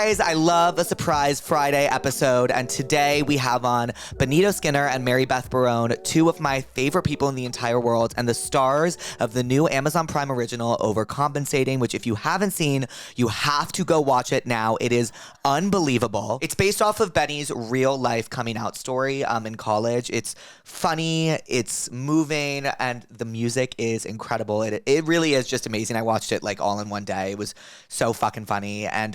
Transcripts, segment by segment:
guys, I love a surprise Friday episode, and today we have on Benito Skinner and Mary Beth Barone, two of my favorite people in the entire world, and the stars of the new Amazon Prime original, Overcompensating, which if you haven't seen, you have to go watch it now. It is unbelievable. It's based off of Benny's real life coming out story in college. It's funny, it's moving, and the music is incredible. It really is just amazing. I watched it like all in one day. It was so fucking funny. And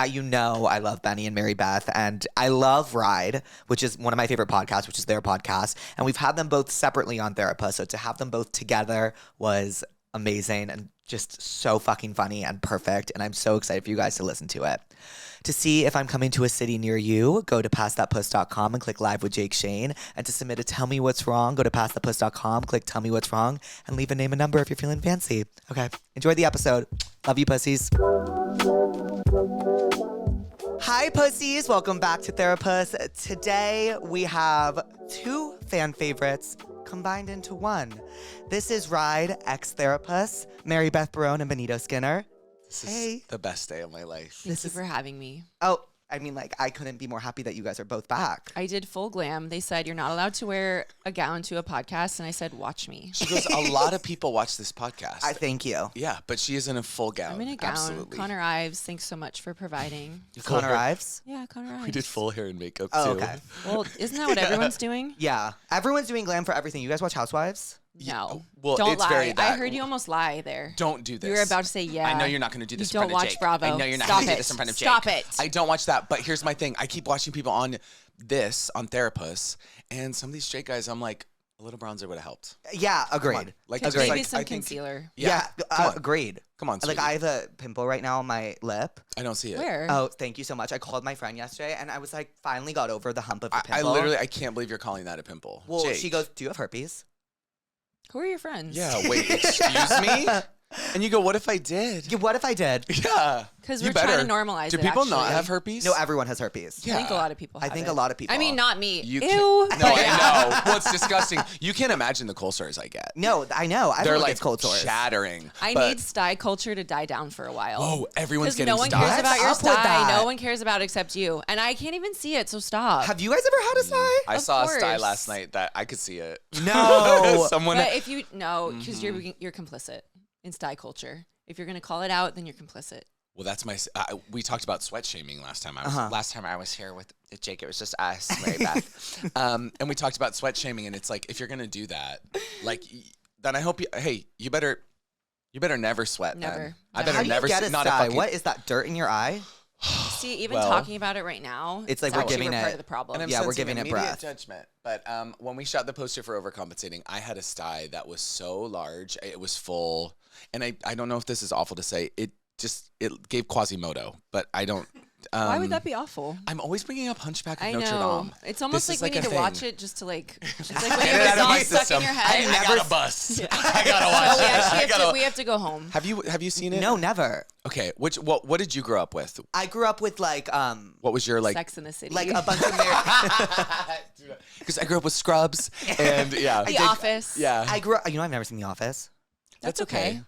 I love Benny and Mary Beth, and I love Ride, which is one of my favorite podcasts, which is their podcast. And we've had them both separately on Therapuss, so to have them both together was amazing and just so fucking funny and perfect. And I'm so excited for you guys to listen to it. To see if I'm coming to a city near you, go to passthatpuss.com and click live with Jake Shane. And to submit a Tell Me What's Wrong, go to passthatpuss.com, click Tell Me What's Wrong, and leave a name and number if you're feeling fancy. Okay, enjoy the episode. Love you, pussies. Hi, pussies. Welcome back to Therapuss. Today, we have two fan favorites combined into one. This is Ride, ex-Therapuss, Mary Beth Barone and Benito Skinner. This is the best day of my life. Thank you for having me. Oh, I mean, like, I couldn't be more happy that you guys are both back. I did full glam. They said you're not allowed to wear a gown to a podcast, and I said, watch me. She goes, a lot of people watch this podcast. I thank you. Yeah, but she is in a full gown. I'm in a gown. Absolutely. Connor Ives, thanks so much for providing. Connor Ives? Yeah, Connor Ives. We did full hair and makeup, Oh, too. okay. Well, isn't that what everyone's doing? Yeah. Everyone's doing glam for everything. You guys watch Housewives? No. Well, don't it's lie. very I heard you almost lie there. Don't do this. You were about to say yeah. I know you're not going to do this You in don't front of watch Jake. Bravo. I know you're not Stop going to do it. this in front of Jake. Stop it. I don't watch that, but here's my thing. I keep watching people on this, on Therapuss, and some of these straight guys, I'm like, a little bronzer would have helped. Yeah, agreed. Like, Could just maybe like, some I think, concealer. Yeah, Come on. agreed. Come on, Like, sweetie. I have a pimple right now on my lip. I don't see it. Where? Oh, thank you so much. I called my friend yesterday, and I was like, finally got over the hump of the I pimple. I can't believe you're calling that a pimple. Well, Jake. she goes, do you have herpes? Who are your friends? Yeah, wait, excuse me? And you go, what if I did? Yeah, what if I did? Yeah. Because You we're trying better. to normalize Do it, people not actually. have herpes? No, everyone has herpes. Yeah. I think a lot of people I have think it. a lot of people. I mean, not me. You Ew. No, But I yeah. know. Well, it's disgusting. You can't imagine the cold sores I get. No, I know. I They're don't like get cold sores. shattering. I but- need sty culture to die down for a while. Oh, everyone's Because getting no one sty. cares about your What's up with sty. that? No one cares about it except you. And I can't even see it, so stop. Have you guys ever had a sty? I Of saw a sty course. last night that I could see it. No. Someone. But if you no, because you're complicit in sty culture. If you're gonna call it out, then you're complicit. Well, that's my. We talked about sweat shaming last time. Last time I was here with Jake, it was just us, Mary Beth, and we talked about sweat shaming. And it's like, if you're gonna do that, like, then I hope you. Hey, you better never sweat. Never. Then. I Never. better How do you never. get a not sty? fucking, What is that, dirt in your eye? See, even Well, talking about it right now, it's like we're actually giving part it- of the problem. And I'm Yeah, we're sensing giving it immediate breath. judgment. But when we shot the poster for Overcompensating, I had a sty that was so large, it was full, and I don't know if this is awful to say, it gave Quasimodo, but I don't. Why would that be awful? I'm always bringing up Hunchback of I Notre know. Dame. It's almost This like is we need a to watch thing. it just to like. It's like when Get you it have out of a my song stuck system. in your head. I got a bus. I gotta watch Oh, we it. actually we have to go home. Have you seen it? No, never. Okay. What did you grow up with? I grew up with like What was your like? Sex in the City. like a bunch of Because I grew up with Scrubs and yeah. The Office. Yeah. I grew up. I've never seen The Office. That's okay.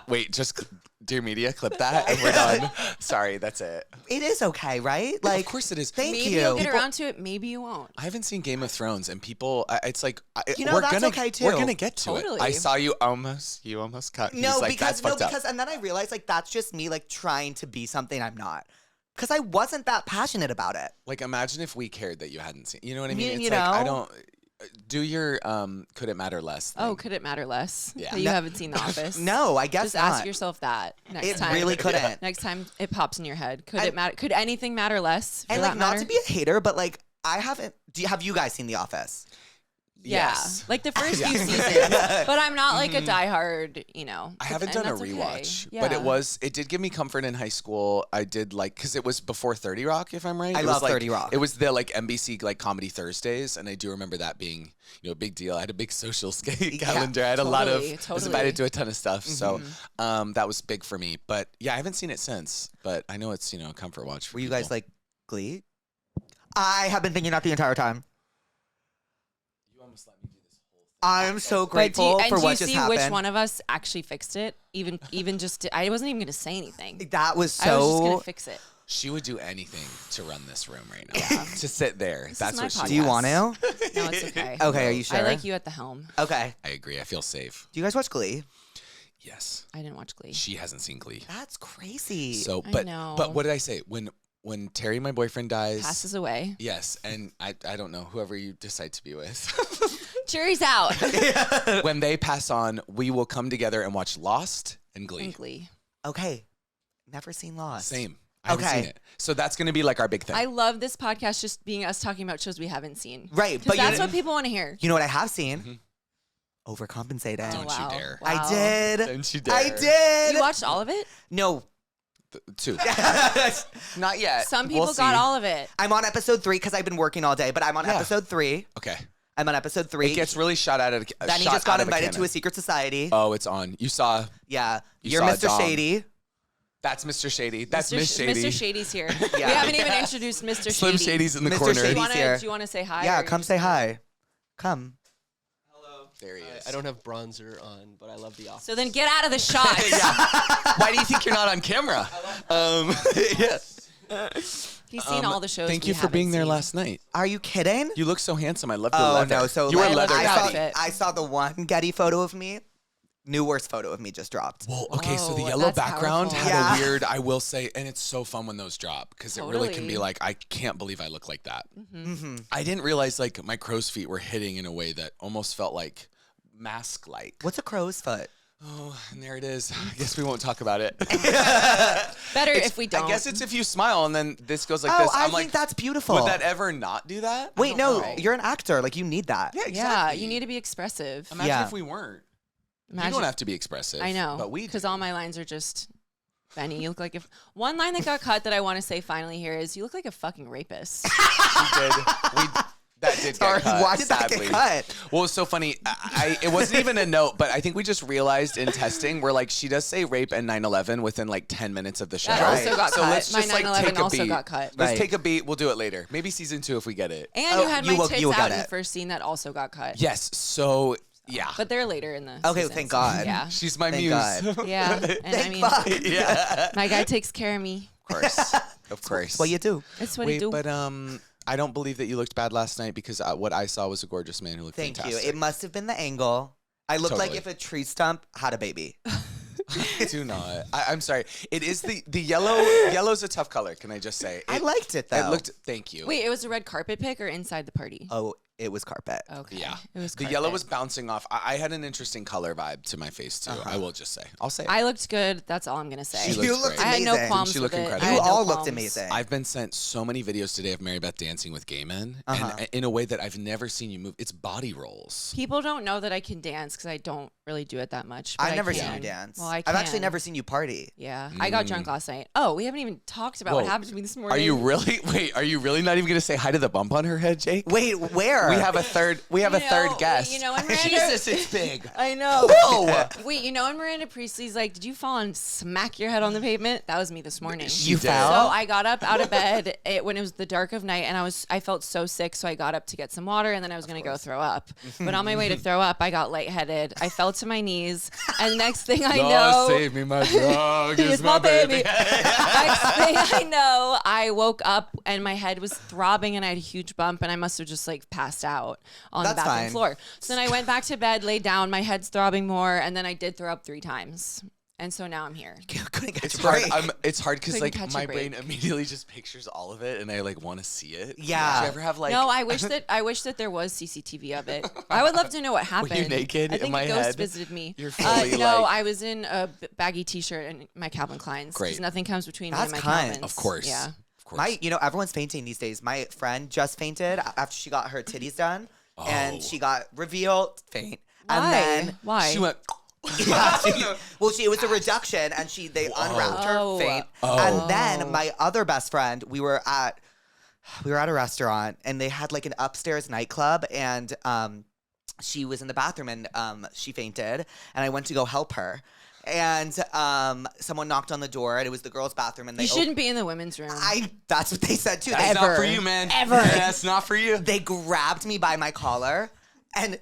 Wait, just Dear Media, clip that and we're done. Sorry, that's it. It is okay, right? Like, Of course it is. Thank Maybe you. you'll get People- around to it. Maybe you won't. I haven't seen Game of Thrones, and people, it's like, You know, we're that's gonna, okay, too. We're gonna get to Totally. it. I saw you almost cut. No, He's like, because that's fucked up. and then I realized like that's just me like trying to be something I'm not. Because I wasn't that passionate about it. Like, imagine if we cared that you hadn't seen. You know what I mean? You It's like I know? don't. Do your could it matter less? Thing. Oh, could it matter less Yeah. that you haven't seen The Office? No, I guess Just not. ask yourself that next It time. really couldn't. Next time it pops in your head, could And- it matter? Could anything matter less? For And that like not matter? to be a hater, but like I haven't. Have you guys seen The Office? Yeah, Yes. like the first Yeah. few seasons. But I'm not like a diehard, you know. I haven't and done a that's okay. rewatch, Yeah. but it did give me comfort in high school. I did like, because it was before 30 Rock, if I'm right. I It was love like, 30 Rock. It was the like NBC like comedy Thursdays, and I do remember that being a big deal. I had a big social calendar. I had a lot of, I was totally. invited to a ton of stuff, so that was big for me. But yeah, I haven't seen it since, but I know it's a comfort watch for Were you people. guys like Glee? I have been thinking that the entire time. You almost let me do this whole thing. I'm so grateful for what just do you see happened. which one of us actually fixed it? even just I wasn't even gonna say anything. That was I was just so. gonna fix it. She would do anything to run this room right now. To sit there. That's my what she podcast. Do you want to? No, it's okay. Okay, are you sure? I like you at the helm. Okay. I agree. I feel safe. Do you guys watch Glee? Yes. I didn't watch Glee. She hasn't seen Glee. That's crazy. So, I but know. but what did I say? When Terry, my boyfriend, dies. Passes away. Yes, and I don't know, whoever you decide to be with. Jury's out. When they pass on, we will come together and watch Lost and Glee. And Glee. Okay. Never seen Lost. Same. I haven't Okay. seen it. So that's going to be like our big thing. I love this podcast just being us talking about shows we haven't seen. Right, Because but that's what people want to hear. you know what I have seen? Overcompensating. Don't wow. you dare. Wow. I did. Don't you dare. I did. You watched all of it? No. 2. Not yet. Some people We'll got see. all of it. I'm on episode 3 because I've been working all day, but I'm on Yeah. episode 3. Okay. I'm on episode 3. It gets really shot out of then he just got invited to a secret society. Oh, it's on. You saw. Yeah. You You're saw Mr. Dom. Shady. That's Mr. Shady. That's Mr. Miss Shady. Mr. Shady's here. Yeah. We haven't even introduced Mr. Slim Shady. Shady's in the Mr. corner. Shady's here. Do you want to say hi? Yeah, or come you say just- hi. Come. There he is. I don't have bronzer on, but I love the office. So then get out of the shot. Why do you think you're not on camera? Yeah. He's seen all the shows. Thank we you for haven't being there seen. last night. Are you kidding? You look so handsome. I love your Oh, leather. no. So you were I love leather your I saw, daddy. outfit. I saw the one Getty photo of me. New worst photo of me just dropped. Well, okay, so the Whoa, yellow that's background powerful. had Yeah. a weird, I will say, and it's so fun when those drop because it really can be Totally. like, I can't believe I look like that. Mm-hmm. I didn't realize like my crow's feet were hitting in a way that almost felt like mask-like. What's a crow's foot? Oh, and there it is. I guess we won't talk about it. Better It's- if we don't. I guess it's if you smile and then this goes like Oh, this. I I'm think like, that's beautiful. would that ever not do that? I Wait, don't no, know. you're an actor. Like, you need that. Yeah, Yeah, exactly. you need to be expressive. Imagine Yeah. if we weren't. Imagine, You don't have to be expressive. I know, But we because do. all my lines are just. Benny, you look like if one line that got cut that I want to say finally here is you look like a fucking rapist. We did. That did Sorry, get cut, why did that sadly. get cut? Well, it's so funny. It wasn't even a note, but I think we just realized in testing, we're like, she does say rape and 9/11 within like 10 minutes of the show. That also got so cut. let's My just like 9/11 take a also beat. got cut. Let's Right. take a beat. We'll do it later. Maybe season 2 if we get it. And Oh, you had you my will- tits you will out get in the it. first scene that also got cut. Yes. So yeah, But they're later in the Okay, season, thank so- God. Yeah. she's my Thank muse. God. Yeah. And I Thank mean, fuck. Yeah. my guy takes care of me. Of course. Of course. What you do? That's what he Wait, do. but I don't believe that you looked bad last night because what I saw was a gorgeous man who looked Thank fantastic. you. It must have been the angle. I looked like Totally. if a tree stump had a baby. Do not. I'm sorry. It is the yellow. Yellow's a tough color. Can I just say? I liked it, though. It looked. Thank you. Wait, it was a red carpet pick or inside the party? Oh, it was carpet. Okay. Yeah. It was The carpet. yellow was bouncing off. I had an interesting color vibe to my face too. Uh-huh. I will just say. I'll say. It. I looked good. That's all I'm gonna say. She You looked looked great. I had no amazing. qualms She with looked it. incredible. I You had no all looked qualms. amazing. I've been sent so many videos today of Mary Beth dancing with gay men, Uh-huh. and in a way that I've never seen you move. It's body rolls. People don't know that I can dance because I don't really do it that much. but I've I never can. seen you dance. Well, I I've actually can. never seen you party. Yeah, I got drunk last night. Oh, we haven't even talked about what Whoa. happened to me this morning. Are you really? Wait, are you really not even going to say hi to the bump on her head, Jake? Wait, where? We have a third. We have a third guest. You know, when Miranda, Jesus, it's big. I know. Whoa. Wait, you know when Miranda Priestley's like, "Did you fall and smack your head on the pavement?" That was me this morning. You did. fell? So I got up out of bed when it was the dark of night, and I felt so sick. So I got up to get some water, and then I was gonna go throw up. But on my way to throw up, I got lightheaded. I fell to my knees, and next thing I know, save me, my dog He is my baby. Next thing I know, I woke up and my head was throbbing and I had a huge bump and I must have just like passed out on That's the bathroom fine. floor. So then I went back to bed, laid down, my head's throbbing more, and then I did throw up 3 times. And so now I'm here. Couldn't get It's your hard. break. It's hard because Couldn't like catch a my break. brain immediately just pictures all of it, and I like want to see it. Yeah. Do you ever have like? No, I wish that there was CCTV of it. I would love to know what happened. naked I in think my a ghost head? visited me. You're fully, no, like- I was in a baggy t-shirt and my Calvin Klein's. 'cause Great. Nothing comes between me That's and my kind. Calvins. Of course. Yeah. Of course. Everyone's fainting these days. My friend just fainted after she got her titties done, and she got revealed faint. Why? And then Why? She went. yeah, it was a reduction, and they unwrapped her Oh. faint. Oh. And then my other best friend, we were at a restaurant, and they had like an upstairs nightclub, and she was in the bathroom, and she fainted, and I went to go help her. And someone knocked on the door, and it was the girls' bathroom, and they You shouldn't be in the women's room. that's what they said too. That's not for you, man. That's not for you. They grabbed me by my collar and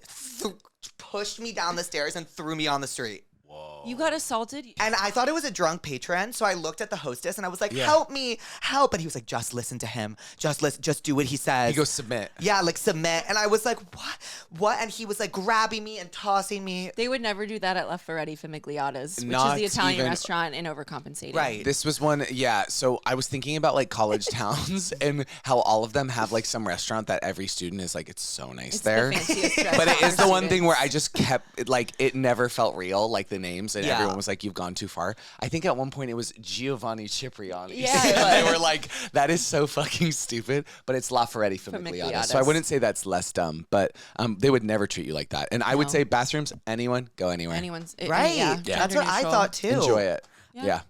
pushed me down the stairs and threw me on the street. Whoa. You got assaulted? And I thought it was a drunk patron, so I looked at the hostess and I was like, Yeah. help me, help. And he was like, just listen to him. Just listen, just do what he says. He goes, submit. Yeah, like submit. And I was like, what? What? And he was like grabbing me and tossing me. They would never do that at La Ferretti Famigliata's, which Not is the Italian even- restaurant in Overcompensating. Right. This was one, yeah. So I was thinking about like college towns and how all of them have like some restaurant that every student is like, it's so nice It's there. the fanciest But it restaurant is for the one thing students. where I just kept like it never felt real, like the names, and Yeah. everyone was like, "You've gone too far." I think at one point it was Giovanni Cipriani. Yeah, it And they was. were like, "That is so fucking stupid," but it's La Ferretti Famigliata, so I Famigliata's. wouldn't say that's less dumb, but they would never treat you like that. And I would No. say bathrooms, anyone go anywhere, Right. Yeah, That's what I gender thought too. enjoy it. Yeah. Yeah.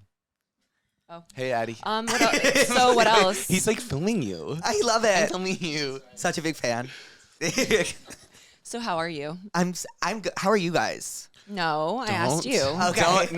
Oh. Hey, Addie. What else? So what else? He's like filming you. I love I'm it. filming you. Such a big fan. So how are you? I'm good. How are you guys? No, I asked you. Okay.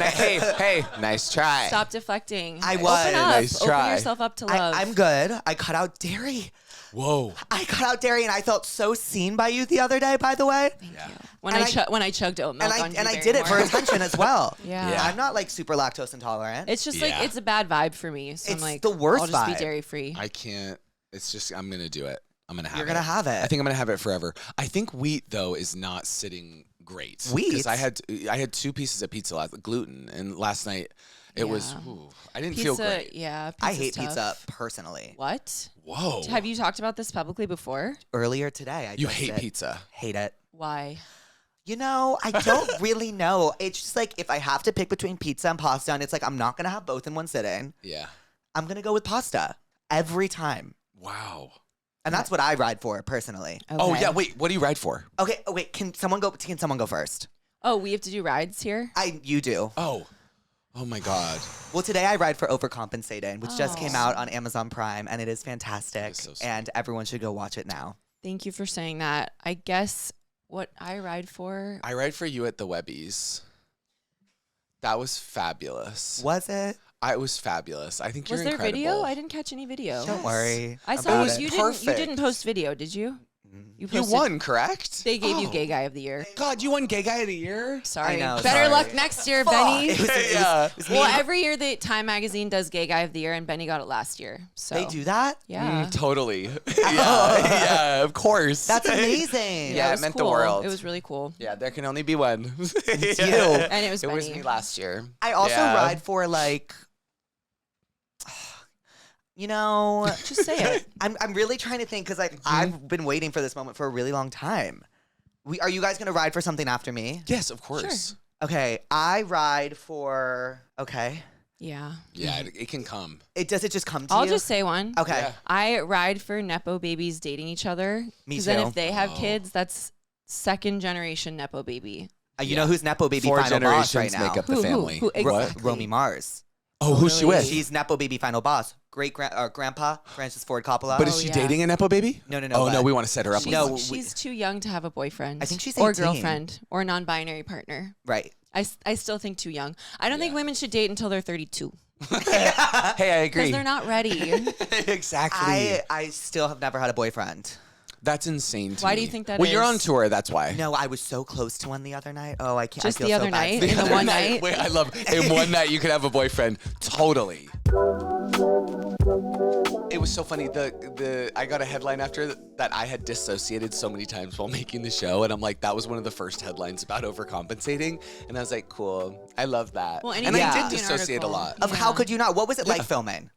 Hey, nice try. Stop deflecting. I Open was. up. Nice Open try. yourself up to love. I'm good. I cut out dairy. Whoa. I cut out dairy, and I felt so seen by you the other day. By the way, Yeah. When And I chugged oat milk on and I Blueberry did it for Moore. attention as well. Yeah. Yeah. I'm not like super lactose intolerant. It's just like Yeah. it's a bad vibe for me. So It's I'm like, the worst I'll just vibe. be dairy free. I can't. It's just I'm gonna do it. I'm gonna have You're it. gonna have it. I think I'm gonna have it forever. I think wheat though is not sitting great. Wheat? Because I had 2 pieces of pizza gluten, and last night it was. Yeah. Ooh, I didn't Pizza, feel great. yeah. I pizza's hate tough. pizza personally. What? Whoa. Have you talked about this publicly before? Earlier today, I You just hate said, pizza? Hate it. Why? You know, I don't really know. It's just like if I have to pick between pizza and pasta, and it's like I'm not gonna have both in one sitting. Yeah. I'm gonna go with pasta every time, Wow. and that's what I ride for personally. Oh Okay. yeah. Wait. What do you ride for? Okay, oh, wait. Can someone go? Can someone go first? Oh, we have to do rides here? You do. Oh. Oh my God. Well, today I ride for Overcompensating, which just came Oh. out on Amazon Prime, and it is fantastic. That is so sweet. And everyone should go watch it now. Thank you for saying that. I guess what I ride for. I ride for you at the Webbies. That was fabulous. Was it? It was fabulous. I think Was you're there incredible. video? I didn't catch any video. Don't worry. I about saw it. you perfect. didn't post video, did you? You posted- won, correct? They gave you Oh. Gay Guy of the Year. God, you won Gay Guy of the Year? Sorry. know, Better sorry. luck next year, Fuck. Benny. It was- Yeah. it was me Well, and- every year the Time Magazine does Gay Guy of the Year, and Benny got it last year. So they do that? Yeah. Totally. Yeah, of course. That's amazing. Yeah, it was meant the cool. world. It was really cool. Yeah, there can only be one. It's you. And it was It was Benny. me last year. I also Yeah. ride for like, you know, Just say it. I'm really trying to think because like Mm-hmm. I've been waiting for this moment for a really long time. Are you guys gonna ride for something after me? Yes, of course. Okay, I ride for. Okay, Yeah. Yeah, it can come. does it just come to I'll you? just say one. Okay, Yeah. I ride for Nepo babies dating each other. Me Then too. if they have Oh. kids, that's second generation Nepo baby. You know who's Nepo baby 4 final boss right generations now? make up the Who? family. Who? Ro- Exactly. Romy Mars. Oh, who's she Really? with? She's Nepo baby final boss. Great grandpa Francis Ford Coppola. But is Oh, she yeah. dating a Nepo baby? No, Oh, but- no, we want to set her up. She's, with No, one. she's too young to have a boyfriend. I think she's or 18. girlfriend or non-binary partner. Right. I still think too young. I don't think Yeah. women should date until they're 32 Hey, I because agree. they're not ready. Exactly. I still have never had a boyfriend. That's insane to Why me. do you think that Well, you're on is? tour, that's why. No, I was so close to one the other night. Oh, I can't. Just I feel the so other bad. night? In the one night? Wait, I love in one night you could have a boyfriend. Totally. It was so funny. The I got a headline after that I had dissociated so many times while making the show, and I'm like, that was one of the first headlines about overcompensating, and I was like, cool, I love that. Well, and anything I could did be an dissociate a article. lot. Of how Yeah. could you not? What was it like filming?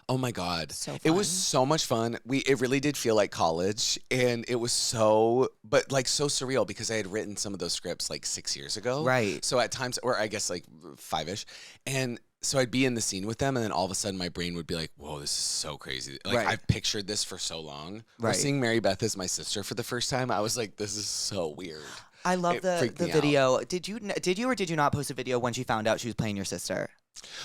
Oh my God. So It was fun. so much fun. It really did feel like college, and it was so surreal because I had written some of those scripts like 6 years ago. Right. So at times, or I guess like 5-ish. And so I'd be in the scene with them, and then all of a sudden my brain would be like, whoa, this is so crazy. Like Right. I've pictured this for so long. Or Right. seeing Mary Beth as my sister for the first time, I was like, this is so weird. I love It the freaked me out. video. Did you or did you not post a video when she found out she was playing your sister?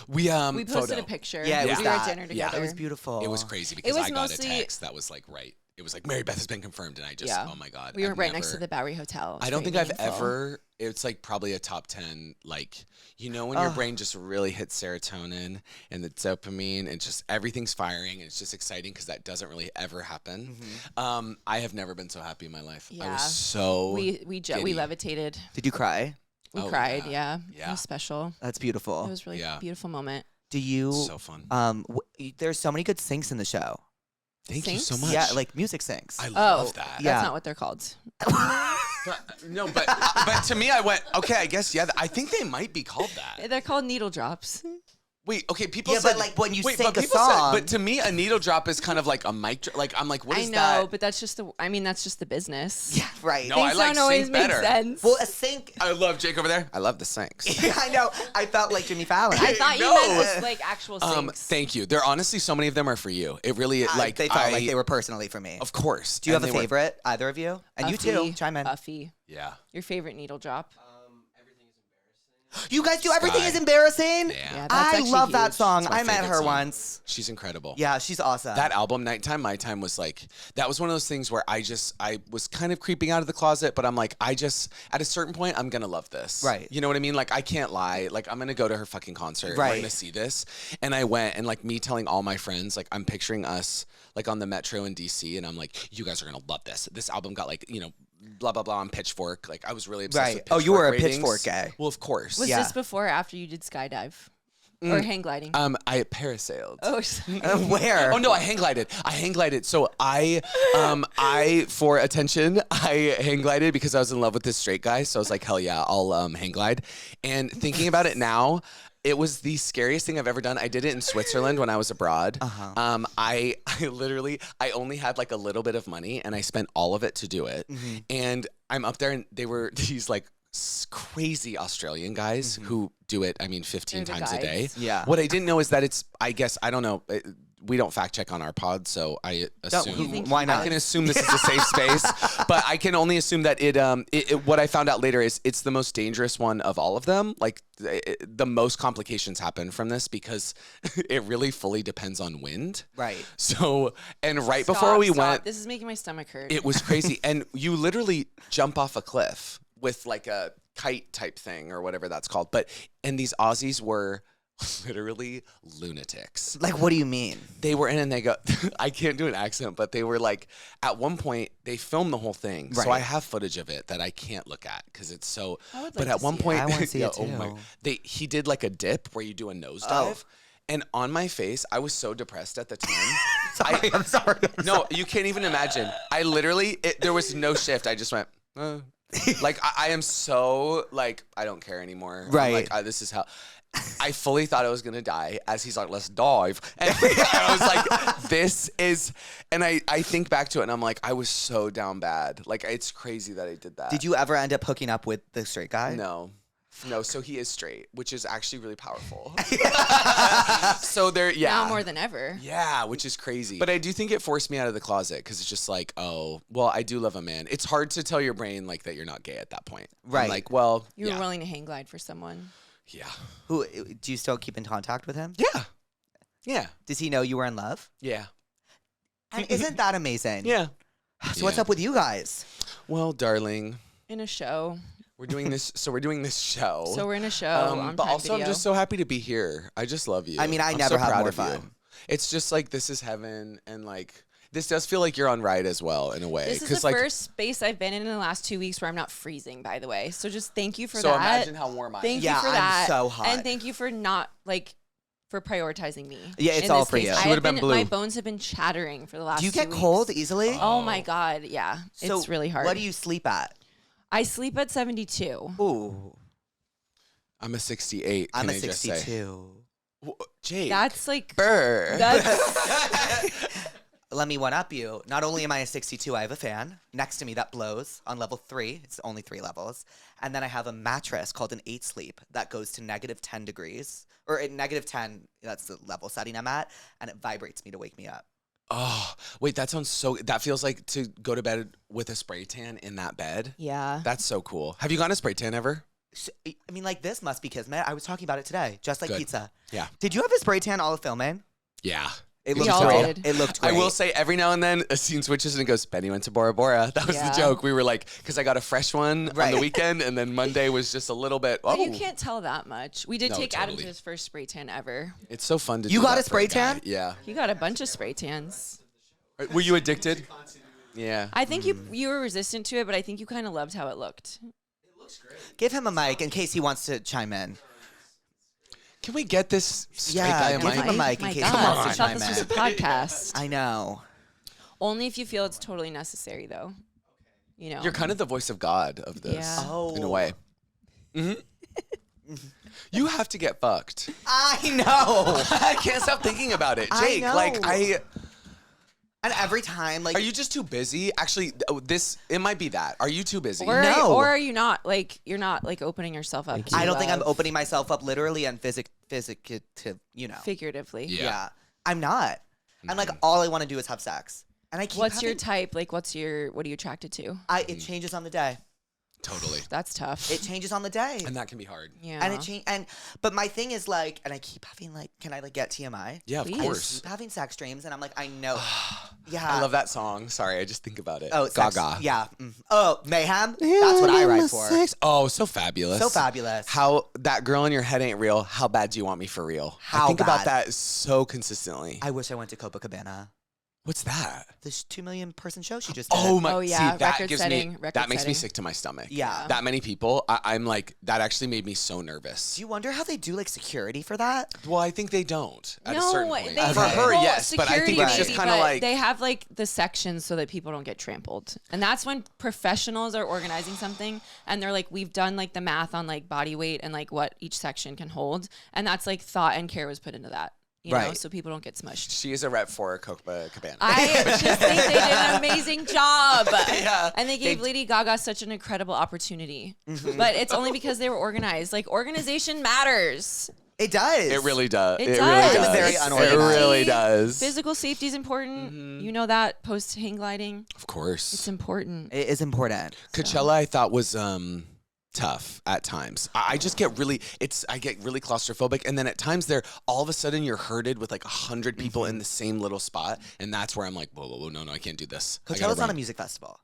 We We posted photo. a picture. Yeah, it was we were that. at dinner Yeah. together. It was beautiful. It was crazy because was I got mostly- a text that was like, right. It was like, Mary Beth has been confirmed, and I just, Yeah. oh my God. We were I've right next to never- the Bowery Hotel. It was I don't very think I've meaningful. ever. It's like probably a top 10. Like, you know, when your Ugh. brain just really hits serotonin and the dopamine and just everything's firing and it's just exciting because that doesn't really ever happen. I have never been so happy in my life. I Yeah. was so. We giddy. levitated. Did you cry? We cried, yeah. Yeah. It was special. That's beautiful. It was really beautiful moment. Do you? So fun. There's so many good syncs in the show. Thank you so Syncs? much. Yeah, like music syncs. I love that. Yeah. That's not what they're called. But to me, I went, okay, I guess, yeah, I think they might be called that. They're called needle drops. Wait, okay, people Yeah, said, but, like, when you wait, sing but a people song- but to me, a needle drop is kind of like a mic drop. Like, I'm like, what is that? I know, but that's just the business. Yeah, right. No, Things I like don't always sync make better. sense. Well, a sync. I love Jake over there. I love the syncs. I know. I felt like Jimmy Fallon. I thought you No. meant this, like actual syncs. Thank you. There honestly, so many of them are for you. It really, like, they felt like they were personally for me. Of course. Do you have And a they were- favorite, either of you? And you too. Chime in. Buffy. Yeah. Your favorite needle drop? You guys do Everything Sky. is Embarrassing? Yeah. that's I actually love that huge. song. It's my I met favorite her song. once. She's incredible. Yeah, she's awesome. That album, Nighttime, My Time, was like, that was one of those things where I was kind of creeping out of the closet, but I'm like, at a certain point, I'm going to love this. Right. You know what I mean? Like, I can't lie. Like, I'm going to go to her fucking concert. Right. I'm going to see this. And I went, and like me telling all my friends, like, I'm picturing us like on the metro in DC, and I'm like, you guys are going to love this. This album got like, blah, blah, blah on Pitchfork. Like, I was really obsessed with Right. Pitchfork Oh, you were a ratings. Pitchfork guy. Well, of course. Was Yeah. this before or after you did skydive? Or hang gliding? I parasailed. Oh, Where? Oh no, I hang glided. So I for attention, I hang glided because I was in love with this straight guy. So I was like, hell yeah, I'll hang glide. And thinking about it now, it was the scariest thing I've ever done. I did it in Switzerland when I was abroad. I literally only had like a little bit of money, and I spent all of it to do it. And I'm up there, and they were these like crazy Australian guys who do it, 15 They're the times a day. guides. Yeah. What I didn't know is that I don't know. We don't fact check on our pod, so I Don't- assume. why not? I can assume this is a safe space, but I can only assume that what I found out later is it's the most dangerous one of all of them. Like the most complications happen from this because it really fully depends on wind. Right. So, and right before we went, This is making my stomach hurt. it was crazy. And you literally jump off a cliff with like a kite type thing or whatever that's called. And these Aussies were literally lunatics. Like, what do you mean? They were in and they go, I can't do an accent, but they were like, at one point, they filmed the whole thing. So Right. I have footage of it that I can't look at because it's so. I would But like at to one see it. point, I wanna see it oh my- too. he did like a dip where you do a nosedive. Oh. And on my face, I was so depressed at the time. I'm sorry. No, you can't even imagine. I literally, there was no shift. I just went, like, I am so, like, I don't care anymore. I'm Right. like, this is how. I fully thought I was going to die as he's like, let's dive. And I was like, this is, and I think back to it and I'm like, I was so down bad. Like, it's crazy that I did that. Did you ever end up hooking up with the straight guy? No, so he is straight, which is actually really powerful. So Now more than ever. Yeah, which is crazy. But I do think it forced me out of the closet because it's just like, oh, well, I do love a man. It's hard to tell your brain like that you're not gay at that point. Right. I'm like, well, You were yeah. willing to hang glide for someone. Yeah. Who do you still keep in contact with him? Yeah. Yeah. Does he know you were in love? Yeah. And isn't that amazing? Yeah. So what's Yeah. up with you guys? Well, darling, In a show. we're doing this. So we're doing this show. So we're in a show on but Prime also, Video. I'm just so happy to be here. I just love you. I mean, I I'm never so have proud more of you. fun. It's just like this is heaven, and like this does feel like you're on ride as well in a way. This is 'Cause, the like, first space I've been in the last 2 weeks where I'm not freezing, by the way. So just thank you for So that. imagine how warm I am. Thank Yeah, you for I'm that. so hot. And thank you for not, for prioritizing me. Yeah, it's in all this for case. you. I She have would've been blue. My bones have been chattering for the last Do you 2 get weeks. cold easily? Oh my God, yeah. So it's really hard. What do you sleep at? I sleep at 72. Ooh, I'm a 68. I'm can a I just say? 62. Jake. That's like, Burr. that's, Let me one up you. Not only am I a 62, I have a fan next to me that blows on level 3. It's only 3 levels. And then I have a mattress called an 8 sleep that goes to negative 10 degrees. Or at negative 10, that's the level setting I'm at. And it vibrates me to wake me up. Oh, wait, that sounds so, that feels like to go to bed with a spray tan in that bed. yeah. That's so cool. Have you gone to spray tan ever? So, I mean, like, this must be kismet. I was talking about it today. Just like Good. pizza. Yeah. Did you have a spray tan all of filming? Yeah. It We looked all great. did. It looked I great. will say every now and then a scene switches and it goes, Benny went to Bora Bora. That was Yeah. the joke. We were like, because I got a fresh one on Right. the weekend and then Monday was just a little bit, But oh. you can't tell that much. We did No, take Adam to totally. his first spray tan ever. It's so fun to You do got that a for spray guy. tan? Yeah. He got a bunch of spray tans. Were you addicted? Yeah. I think you were resistant to it, but I think you kind of loved how it looked. Give him a mic in case he wants to chime in. Can we get this straight guy a give mic? him a mic in My case God, he wants I to thought chime this was a in. podcast. I know. Only if you feel it's totally necessary, though. You know. You're kind of the voice of God of this, Yeah. in a way. You have to get fucked. I know. I can't stop thinking about it, I Jake. know. And every time, like, Are you just too busy? Actually, it might be that. Are you too busy? or, No. or are you not like you're not like opening yourself up? To I don't think I'm love opening myself up literally and figuratively, figuratively. Yeah. I'm not. I'm like, all I want to do is have sex. And I keep What's your having- type? Like, what are you attracted to? It changes on the day. Totally. That's tough. It changes on the day. And that can be hard. yeah. And but my thing is like, and I keep having like, can I like get TMI? Yeah, of Please. course. Keep having sex dreams, and I'm like, I know. Yeah. I love that song. Sorry, I just think about it. Oh, sex, Gaga. Yeah. Oh, Mayhem. That's what I write for. Oh, so fabulous. So fabulous. How that girl in your head ain't real. How bad do you want me for real? How I think about bad? that so consistently. I wish I went to Copacabana. What's that? This 2 million person show she just did. Oh my! Oh, yeah, See, that record gives setting, me record that makes me setting. sick to my stomach. Yeah. That many people. I'm like that. Actually made me so nervous. Do you wonder how they do like security for that? Well, I think they don't at a No, certain point. they For do. her, Well, yes, but I think security it's just maybe, kind of but like they have like the sections so that people don't get trampled, and that's when professionals are organizing something, and they're like, we've done like the math on like body weight and like what each section can hold, and that's like thought and care was put into that, you know, Right. so people don't get smushed. she is a rep for Copacabana. I just think they did an amazing job. Yeah. And they gave Lady Gaga such an incredible opportunity. Mm-hmm. But it's only because they were organized. Like, organization matters. It does. It really does. It Really does. does. I'm very It unorganized. really does. Physical safety is important. You know that post hang gliding. Of course. It's important. It is important. Coachella, I thought was tough at times. I just get really, I get really claustrophobic, and then at times all of a sudden you're herded with like 100 people in the same little spot, and that's where I'm like, whoa, no, I can't do this. I gotta Coachella's not a run. music festival.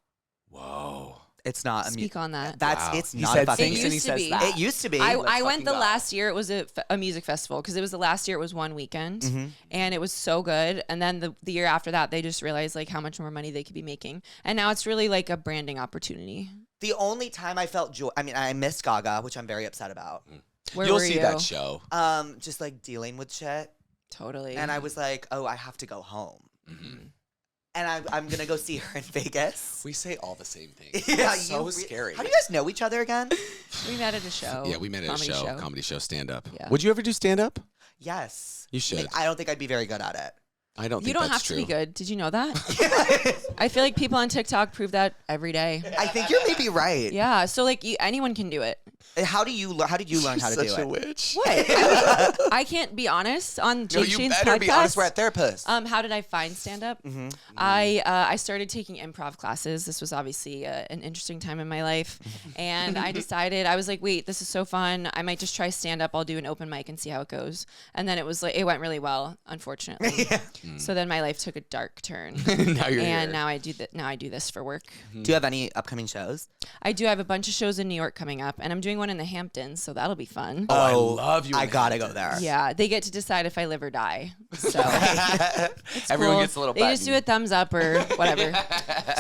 Whoa. It's not a Speak on that. That's Wow. it's He not said a fucking. things and he used to says be. that. It used to be. I fucking went the go. last year. It was a music festival because it was the last year. It was one weekend, Mm-hmm. and it was so good. And then the year after that, they just realized like how much more money they could be making. And now it's really like a branding opportunity. The only time I felt joy. I mean, I missed Gaga, which I'm very upset about. Where You'll were see you? that show. Just like dealing with shit, Totally. and I was like, oh, I have to go home, Mm-hmm. and I'm gonna go see her in Vegas. We say all the same things. Yeah, It's so scary. How do you guys know each other again? we met at a show. Yeah, we met at a comedy show, comedy show, stand up. Yeah. Would you ever do stand up? Yes, You should. I don't think I'd be very good at it. I don't You think don't that's have true. to be good. Did you know that? I feel like people on TikTok prove that every day. I think you're maybe right. Yeah. So like anyone can do it. How did you learn how to do Such it? a witch. What? I mean, I can't be honest on No, Jake you Shane's better podcast. be honest. We're at Therapuss. How did I find stand up? Mm-hmm. I started taking improv classes. This was obviously an interesting time in my life, and I decided I was like, wait, this is so fun. I might just try stand up. I'll do an open mic and see how it goes. And then it went really well, unfortunately. So then my life took a dark turn. Now you're and here. now I do this for work. Do you have any upcoming shows? I do have a bunch of shows in New York coming up, and I'm doing one in the Hamptons, so that'll be fun. Oh, I love you. I in the gotta go Hamptons. there. Yeah, they get to decide if I live or die. So Everyone cool. gets a little They just do button. a thumbs up or whatever.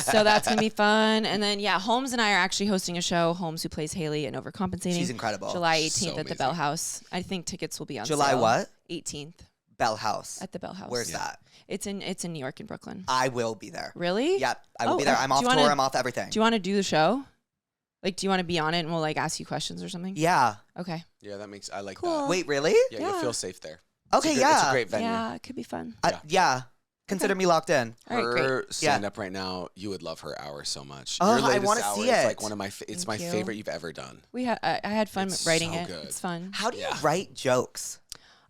So that's gonna be fun. And then Holmes and I are actually hosting a show. Holmes, who plays Haley in Overcompensating. She's incredible. July She's 18th so at the amazing. Bell House. I think tickets will be on July sale. what? 18th Bell House. at the Bell House. Where's that? It's in New York and Brooklyn. I will be there. Really? Yep, I will Oh, be there. I'm do off you tour. wanna- I'm off everything. Do you want to do the show? Like, do you want to be on it and we'll like ask you questions or something? Yeah. Okay. Yeah, that makes. I like Cool. that. Wait, really? Yeah, you'll Yeah. feel safe there. Okay, It's yeah. a great venue. Yeah, it could be fun. Yeah. Consider me locked in. All right, great. Her stand up right now, you would love her hour so much. Oh, Your I latest wanna hour see is it. like one of my. It's my Thank you. favorite you've ever done. I had fun It's writing so it. good. It's fun. How do you Yeah. write jokes?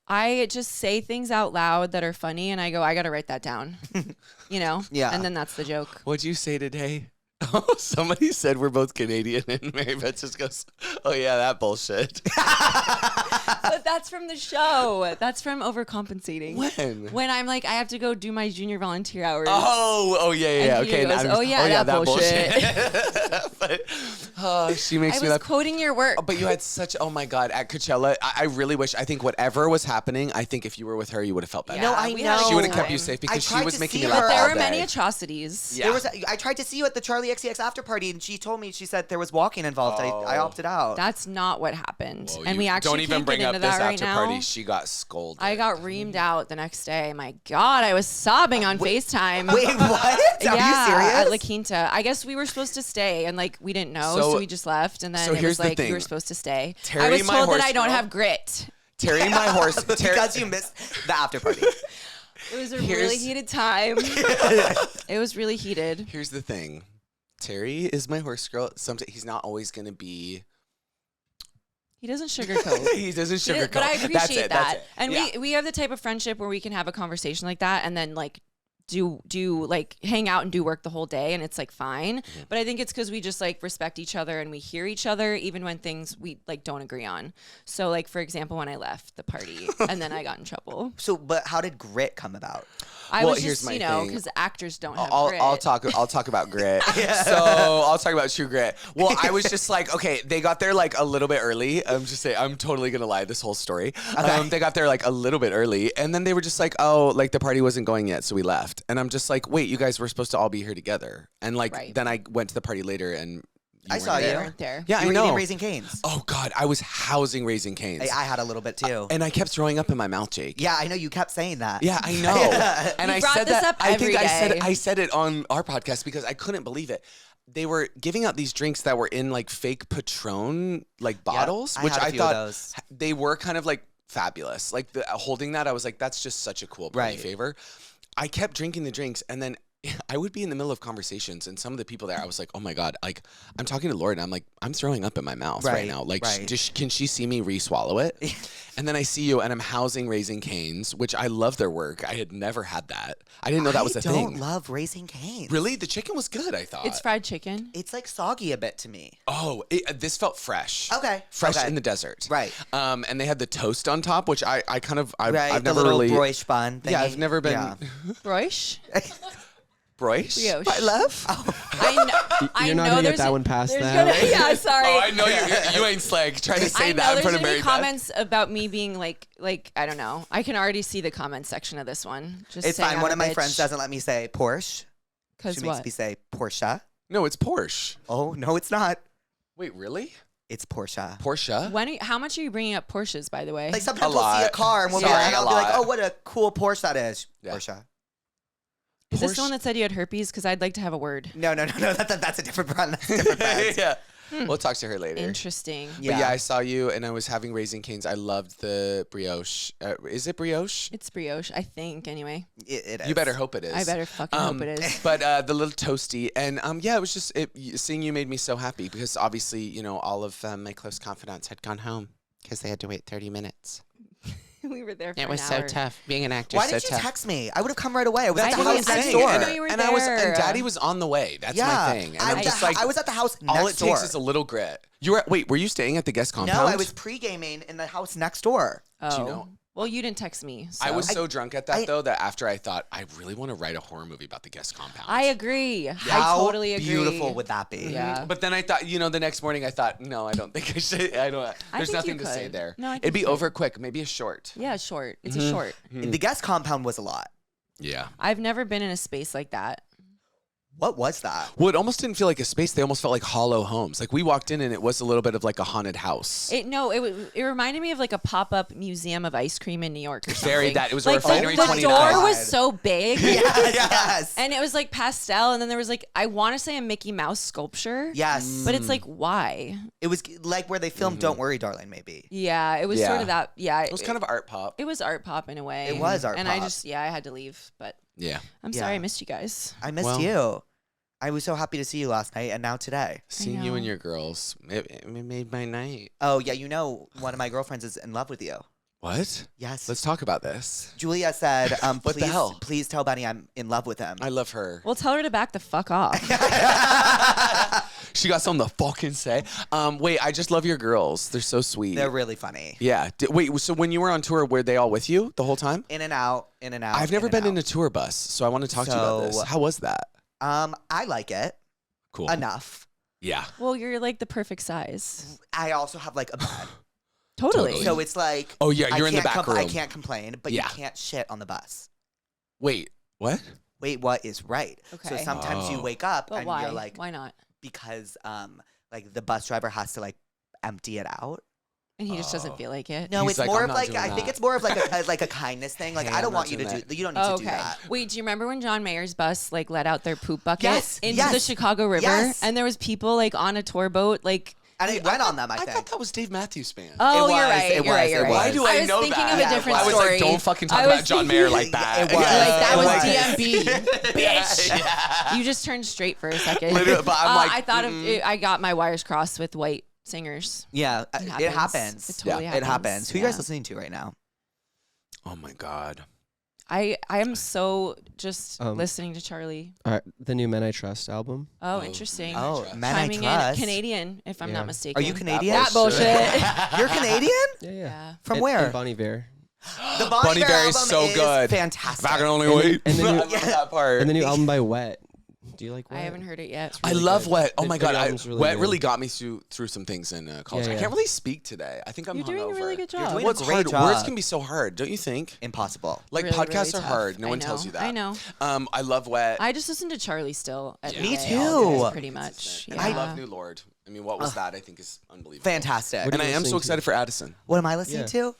I just say things out loud that are funny, and I go, I got to write that down. You know? Yeah. And then that's the joke. What'd you say today? Oh, somebody said we're both Canadian, and Mary Beth just goes, "Oh yeah, that bullshit." But that's from the show. That's from Overcompensating. When? When I'm like, I have to go do my junior volunteer hours. Oh yeah. And Julia Okay. goes, now I'm "Oh, yeah, that bullshit." But, oh, she makes I me was laugh. quoting your work. Oh, but you had such, oh my God, at Coachella, I really wish, I think whatever was happening, I think if you were with her, you would have felt better. No, I we had a know. She would have good kept you time. safe because tried she was to making see me her laugh There all were day. many atrocities. Yeah. I tried to see you at the Charlie XCX after party, and she told me, she said there was walking involved. I opted out. That's not what happened. Whoa, and we actually don't even can't bring get up into this that right after now. party. She got scolded. I got reamed out the next day. My God, I was sobbing on FaceTime. Wait, what? Are you serious? At La Quinta. I guess we were supposed to stay, and like we didn't know, so we just left. And then so it here's was the like you thing. were supposed to stay. Terry, I was my told that horse I don't girl- have grit. Terry, my horse. Because you missed the after party. It was a really heated time. It was really heated. Here's the thing. Terry is my horse girl. Sometimes he's not always going to be. He doesn't sugarcoat. He doesn't sugarcoat. But I That's appreciate it, that's that. it. And Yeah. we have the type of friendship where we can have a conversation like that and then like do like hang out and do work the whole day, and it's like fine. Mm-hmm. But I think it's because we just like respect each other and we hear each other even when things we like don't agree on. So like for example, when I left the party and then I got in trouble. So, but how did grit come about? I Well, was here's just, my you know, thing. because actors don't have I'll grit. talk about grit. So I'll talk about true grit. Well, I was just like, okay, they got there like a little bit early. I'm just saying, I'm totally gonna lie this whole story. They got there like a little bit early, and then they were just like, oh, like the party wasn't going yet, so we left. And I'm just like, wait, you guys were supposed to all be here together. And like Right. then I went to the party later, and I weren't saw you. They there. weren't there. Yeah, You I were know. eating Raising Cane's. Oh God, I was housing Raising Cane's. I had a little bit too. And I kept throwing up in my mouth, Jake. Yeah, I know you kept saying that. Yeah, I know. And You I brought said this that. up I think every day. I said it on our podcast because I couldn't believe it. They were giving out these drinks that were in like fake Patron like bottles, I which had a I few of thought those. they were kind of like fabulous. Like holding that, I was like, that's just such a cool party Right. favor. I kept drinking the drinks, and then I would be in the middle of conversations, and some of the people there, I was like, oh my God, like I'm talking to Laura, and I'm like, I'm throwing up in my mouth right now. Like, right. can she see me re-swallow it? And then I see you, and I'm housing Raising Cane's, which I love their work. I had never had that. I didn't know that was a I thing. don't love Raising Cane's. Really? The chicken was good, I thought. It's fried chicken. It's like soggy a bit to me. Oh, this felt fresh. Okay. Fresh okay. in the desert. Right. And they had the toast on top, which I've Right, I've the never little really. broiche bun thingy. Yeah, I've never been. Yeah. Broiche? Broiche? Brioche. My love. I know. I You're not know gonna get there's that a- one past there's that. gonna- yeah, sorry. Oh, I know you ain't slag trying to say I that know in there's front of gonna Mary be Beth. comments about me being like I don't know. I can already see the comment section of this one. Just It's saying fine. I'm One a of my bitch. friends doesn't let me say Porsche. Cause She makes what? me say Porsche. No, it's Porsche. Oh, no, it's not. Wait, really? It's Porsche. Porsche? How much are you bringing up Porsches, by the way? Like sometimes A we'll see a lot. car and we'll Sorry, be like, a I'll be like, lot. oh, what a cool Porsche that is. Yeah. Porsche. Is this the one that said you had herpes? Because I'd like to have a word. No. That's a different brand. That's a different brand. Yeah. We'll talk to her later. Interesting. But yeah, I saw you, and I was having Raising Cane's. I loved the brioche. Is it brioche? It's brioche, I think. Anyway, It is. You better hope it is. I better fucking hope it is. But the little toasty, and yeah, it was just seeing you made me so happy because obviously, you know, all of my close confidants had gone home because they had to wait 30 minutes. We were there for It was an so hour. tough. Being an actor, Why so didn't you tough. text me? I would have come right away. I was That's at the what I house was next saying. door. I know you were and I was, there. and Daddy was on the way. That's Yeah. my thing. And I'm just like, I was at the house all next it takes door. is a little grit. Wait, were you staying at the guest compound? No, I was pre-gaming in the house next door. Oh. Do you know? Well, you didn't text me. So. I was so drunk at that I- though that after I thought I really want to write a horror movie about the guest compound. I agree. I How totally agree. beautiful would that be? Yeah. But then I thought, you know, the next morning I thought, no, I don't think I should. I don't. There's think nothing you to say could. there. No, I think It'd be you could. over quick. Maybe a short. Yeah, short. It's Mm-hmm. a short. The guest compound was a lot. Yeah. I've never been in a space like that. What was that? Well, it almost didn't feel like a space. They almost felt like hollow homes. Like we walked in and it was a little bit of like a haunted house. It reminded me of like a pop-up museum of ice cream in New York or something. Very that. It was a like refinery the 29. door was so big. Yes. And it was like pastel, and then there was like I want to say a Mickey Mouse sculpture. Yes. But it's like why? It was like where they filmed Don't Worry, Darling, maybe. Yeah, it was Yeah. sort of that. Yeah, It was kind of art pop. It was art pop in a way. It was art and pop. I had to leave. But Yeah. I'm Yeah. sorry I missed you guys. I missed Well- you. I was so happy to see you last night and now today. Seeing you know. and your girls, it made my night. Oh, yeah, you know one of my girlfriends is in love with you. What? Yes. Let's talk about this. Julia said, What the hell? please tell Benny I'm in love with him. I love her. Well, tell her to back the fuck off. She got something to fucking say. Wait, I just love your girls. They're so sweet. They're really funny. Yeah. Wait, so when you were on tour, were they all with you the whole time? In and out, in and out. I've never in been and in a tour bus, so I want to talk to you about this. So- How was that? out. I like it. Cool. Enough. Yeah. Well, you're like the perfect size. I also have like a bed. Totally. So it's like. Oh, yeah, you're in the can't back room. I can't complain, but Yeah. you can't shit on the bus. Wait, what? wait, what is right? So Okay. sometimes you wake up But and why? you're like, Why not? because like the bus driver has to like empty it out. And he just doesn't feel like it. No, He's it's like, more I'm of not like doing I think that. it's more of like a kindness thing. Like Hey, I don't I'm not want you to doing do. that. You don't need Oh, to do okay. that. Wait, do you remember when John Mayer's bus like let out their poop bucket Yes, into yes. the Chicago River, Yes. and there was people like on a tour boat, like. And it went on them. I I think. thought that was Dave Matthews Band. Oh, It you're was, right. it You're right. was, You're it right. was. Why do I know was thinking that? of a different I was story. like, don't fucking talk I was about John thinking- Mayer like that. It was. Like that It was was. DMB, bitch. You just turned straight for a second. Literally, but I'm like, I thought of it, I got my wires crossed with white singers. Yeah, it happens. It totally It happens. happens. Who you guys Yeah. listening to right now? Oh my God. I am so just listening to Charlie. The new Men I Trust album. Oh, interesting. Oh, Trust. Men I Chiming Trust. in Canadian, if I'm Yeah. not mistaken. Are you Canadian? That bullshit. You're Canadian? Yeah. Yeah. From And- where? And Bon Iver. The Bonnie Bear is album so good. Fantastic. If I can only And wait. the new- I love that part. And the new album by Wet. Do you like I Wet? haven't heard it yet. I really love good. Wet. Oh The- my the God. album's really Wet good. really got me through some things in college. Yeah, I yeah. can't really speak today. I think I'm You're doing a hungover. really good job. You're doing What's a great hard? job. Words can be so hard, don't you think? Impossible. Like Really, podcasts really are tough. hard. No I one know. tells you that. I know. I love Wet. I just listen to Charlie still. Every Me day, all day, too. pretty much. And Yeah. I love New Lord. I mean, what was that? I think is unbelievable. Fantastic. What And are I you am so listening to? excited for Addison. What am I listening Yeah. to?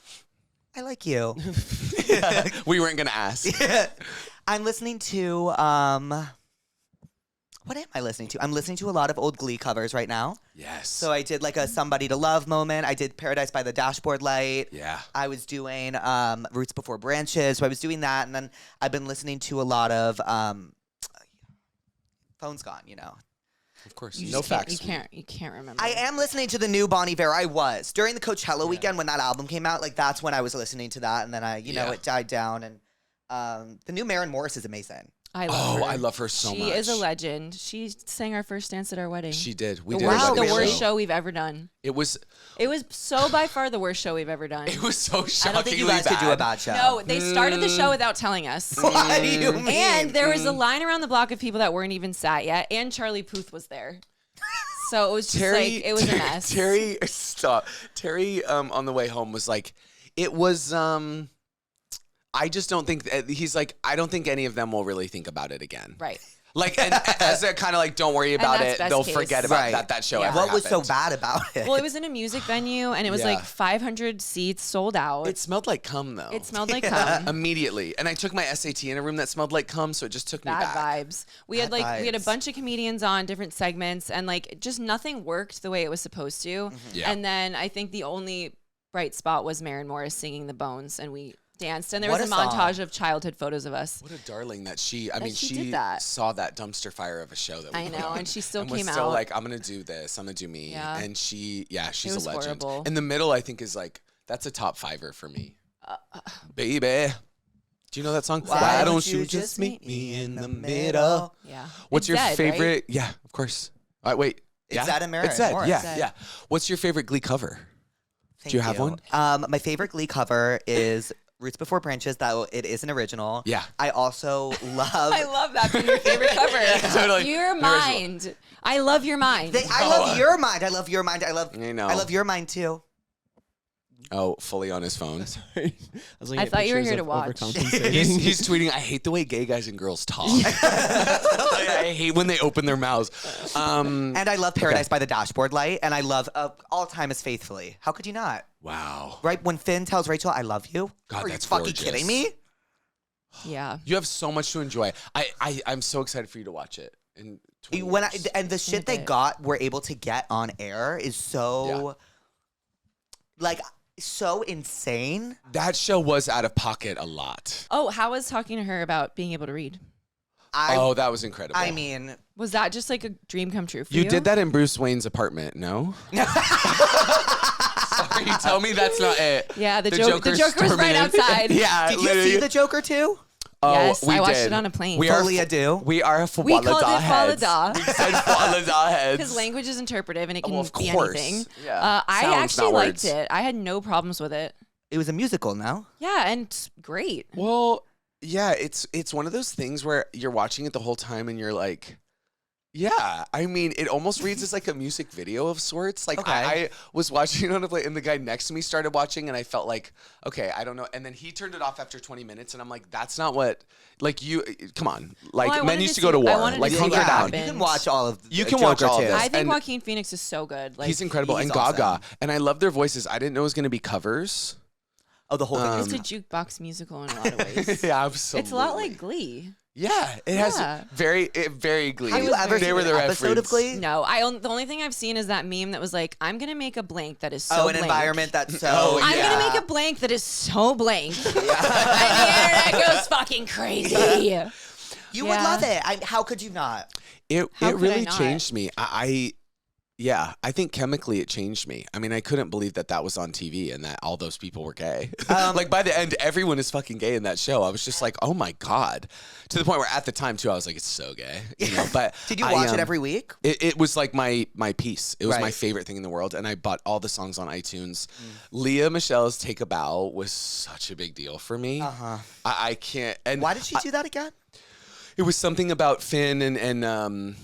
I like you. We weren't gonna ask. I'm listening to what am I listening to? I'm listening to a lot of old Glee covers right now. Yes. So I did like a Somebody to Love moment. I did Paradise by the Dashboard Light. Yeah. I was doing Roots Before Branches. So I was doing that, and then I've been listening to a lot of Phone's Gone, you know. Of course. You No just can't- facts. You can't remember. I am listening to the new Bon Iver. I was. During the Coachella weekend when that album came out, like that's when I was listening to that, and then you know, Yeah. it died down. And the new Maren Morris is amazing. I love her. I love her so much. She is a legend. She sang our first dance at our wedding. She did. We the did. worst, a the wedding worst show we've ever done. It was It was so by far the worst show we've ever done. so shockingly I don't think you guys could do a bad show. No, they started the show without telling us. What do you mean? And there was a line around the block of people that weren't even sat yet, and Charlie Puth was there. So it was just like it was a mess. Terry, stop. Terry, on the way home was like, it was. I just don't think he's like. I don't think any of them will really think about it again. Right. Like, and as a kind of like, don't worry about that's it. best They'll case. forget about Right. that show Yeah. ever What was so happened. bad about it? Well, it was in a music venue, and it was Yeah. like 500 seats sold out. It smelled like cum though. It smelled like cum. Immediately, and I took my SAT in a room that smelled like cum, so it just took me Bad back. vibes. We had we had a vibes. bunch of comedians on different segments, and like just nothing worked the way it was supposed to. Yeah. And then I think the only bright spot was Maren Morris singing The Bones, and we danced. And there What was a a song. montage of childhood photos of us. What a darling that she. I mean, she she did that. saw that dumpster fire of a show that we I put know, on, and she still was came still out. like, I'm gonna do this. I'm gonna do me. Yeah. And she's was a legend. horrible. In the middle, I think is like that's a top fiver for me. Baby, do you know that song? Why don't you just meet me in the middle? Yeah. What's It's your Zed, right? favorite? Yeah, of course. Wait. It's yeah? Zed and Maren It's Zed. Morris. Yeah, Zed. yeah. What's your favorite Glee cover? Thank Do you have one? My favorite Glee cover is Roots Before Branches. That it is an original. Yeah. I also love. I love that being your favorite cover. Totally. Your The original. mind. I love your mind. I love your mind. I love your mind. I love. I know. I love your mind too. Oh, fully on his phone. I was looking I at thought you were pictures here to of watch. Overcompensating. He's tweeting, I hate the way gay guys and girls talk. I hate when they open their mouths. And I love Paradise by the Dashboard Light. And I love All Time Is Faithfully. How could you not? Wow. Right when Finn tells Rachel, "I love you." God, Are you that's fucking gorgeous. kidding me? Yeah. You have so much to enjoy. I'm so excited for you to watch it. In 20 When years. and the shit they were able to get on air is so, like, so insane. That show was out of pocket a lot. Oh, how was talking to her about being able to read? Oh, that was incredible. I mean, Was that just like a dream come true for you? you did that in Bruce Wayne's apartment, no? Sorry, tell me that's not it. Yeah, the Joker was storming right in. outside. Yeah, did you literally. see the Joker too? Oh, Yes, we I watched did. it on a plane. We are Fully ado. We are We called it Falada heads. Falada. We said Falada heads. Because language is interpretive and it can Well, of be course. anything. Yeah. I Sounds, actually not liked words. it. I had no problems with it. It was a musical, no? Yeah, and it's great. Well, yeah, it's one of those things where you're watching it the whole time and you're like, Yeah, I mean, it almost reads as like a music video of sorts. Like Okay. I was watching on a play, and the guy next to me started watching, and I felt like, okay, I don't know. And then he turned it off after 20 minutes, and I'm like, that's not what. Like you, come on. Like Well, I men wanted used to to go to see- I war. wanted to Like see hunker what down. happened. You can watch all of. You can watch Joker all of too. this. I think And Joaquin Phoenix is so good. Like he's incredible, he's and Gaga, awesome. and I love their voices. I didn't know it was going to be covers. Oh, the whole thing. it's is a jukebox musical in a lot of ways. Yeah, absolutely. It's a lot like Glee. Yeah, it has very Glee. Have you ever They seen were an the episode of reference. Glee? No, the only thing I've seen is that meme that was like, I'm gonna make a blank that is so Oh, an blank. environment that's so. Oh, I'm yeah. gonna make a blank that is so blank. And the internet goes fucking crazy. You would Yeah. love it. How could you not? It How could I really not? changed me. I think chemically it changed me. I mean, I couldn't believe that was on TV and that all those people were gay. Like by the end, everyone is fucking gay in that show. I was just like, oh my God. To the point where at the time too, I was like, it's so gay. You know, but Did you watch it every week? It was like my piece. It was my Right. favorite thing in the world, and I bought all the songs on iTunes. Leah Michelle's "Take a Bow" was such a big deal for me. Uh-huh. I can't. And Why did she do that again? it was something about Finn and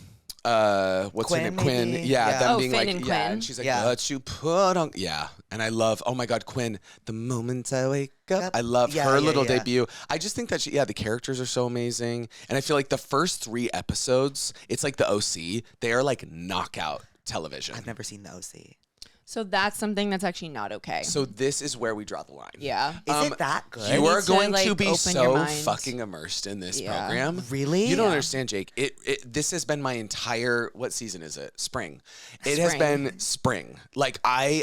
what's her Quinn, name? Quinn. maybe? Yeah, Yeah. them Oh, being Finn like, and yeah, Quinn. and she's like, Yeah. what you put on, yeah. And I love, oh my God, Quinn. The moment I wake up, I love Yeah, her yeah, little yeah. debut. I just think that the characters are so amazing, and I feel like the first 3 episodes, it's like the OC. They are like knockout television. I've never seen the OC. So that's something that's actually not okay. So this is where we draw the line. Yeah. Is it that good? You are need to, going like, to be open your so mind. fucking immersed in this Yeah. program. Really? You don't Yeah. understand, Jake. This has been my entire, what season is it? Spring. It has been spring. Like I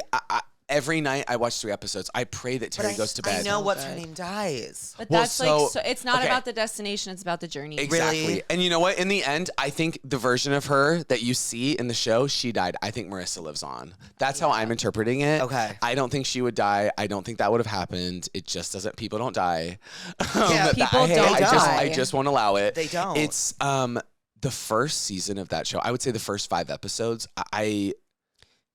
every night I watch 3 episodes. I pray that Terry goes to bed. I know what's her Good. name dies. But Well, that's so- like, so it's not okay. about the destination, it's about the journey. Exactly. Really? And you know what? In the end, I think the version of her that you see in the show, she died. I think Marissa lives on. That's how I'm interpreting it. Okay. I don't think she would die. I don't think that would have happened. It just doesn't. People don't die. Yeah, people don't I die. just won't allow it. They don't. It's the first season of that show. I would say the first 5 episodes.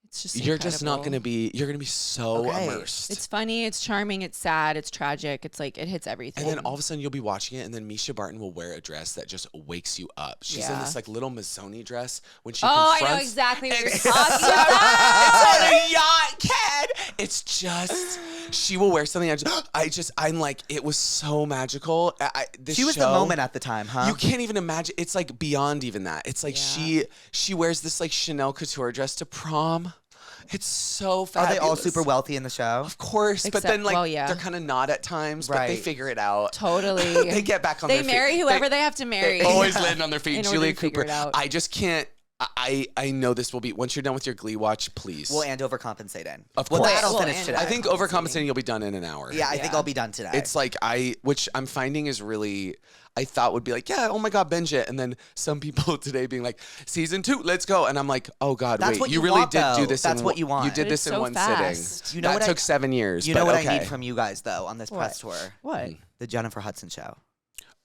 It's just You're just not incredible. going to be. You're going to be so Okay. immersed. It's funny, it's charming, it's sad, it's tragic. It's like, it hits everything. And then all of a sudden you'll be watching it, and then Misha Barton will wear a dress that just wakes you up. She's in Yeah. this like little Mazzoni dress when she Oh, I confronts. know exactly what you're It's talking so- about. It's on a yacht, kid. It's just she will wear something. I'm like, it was so magical. This She was the show- moment at the time, huh? You can't even imagine. It's like beyond even that. It's like she wears this like Chanel couture dress to prom. It's so Are fabulous. they all super wealthy in the show? Of course, but Except- then like well, yeah. they're kind of not at times, but they Right. figure it out. Totally. They get back on They their feet. marry whoever they have to marry. They always land on their feet. In order Julia to figure Cooper. it out. I just can't. I know this will be once you're done with your Glee watch, please. Well, and Overcompensating. Of Well, course. that'll Well, finish and- today. I think Overcompensating you'll be done in an hour. Yeah, I think Yeah. I'll be done today. It's like which I'm finding is really, I thought would be like, yeah, oh my God, binge it. And then some people today being like, season 2, let's go. And I'm like, oh God, That's wait, what you you really want, did do though. this. That's what you want. You did But this it's in so one fast. sitting. You know that what I- took 7 years. you know but what okay. I need from you guys though on this press tour? What? The Jennifer Hudson show.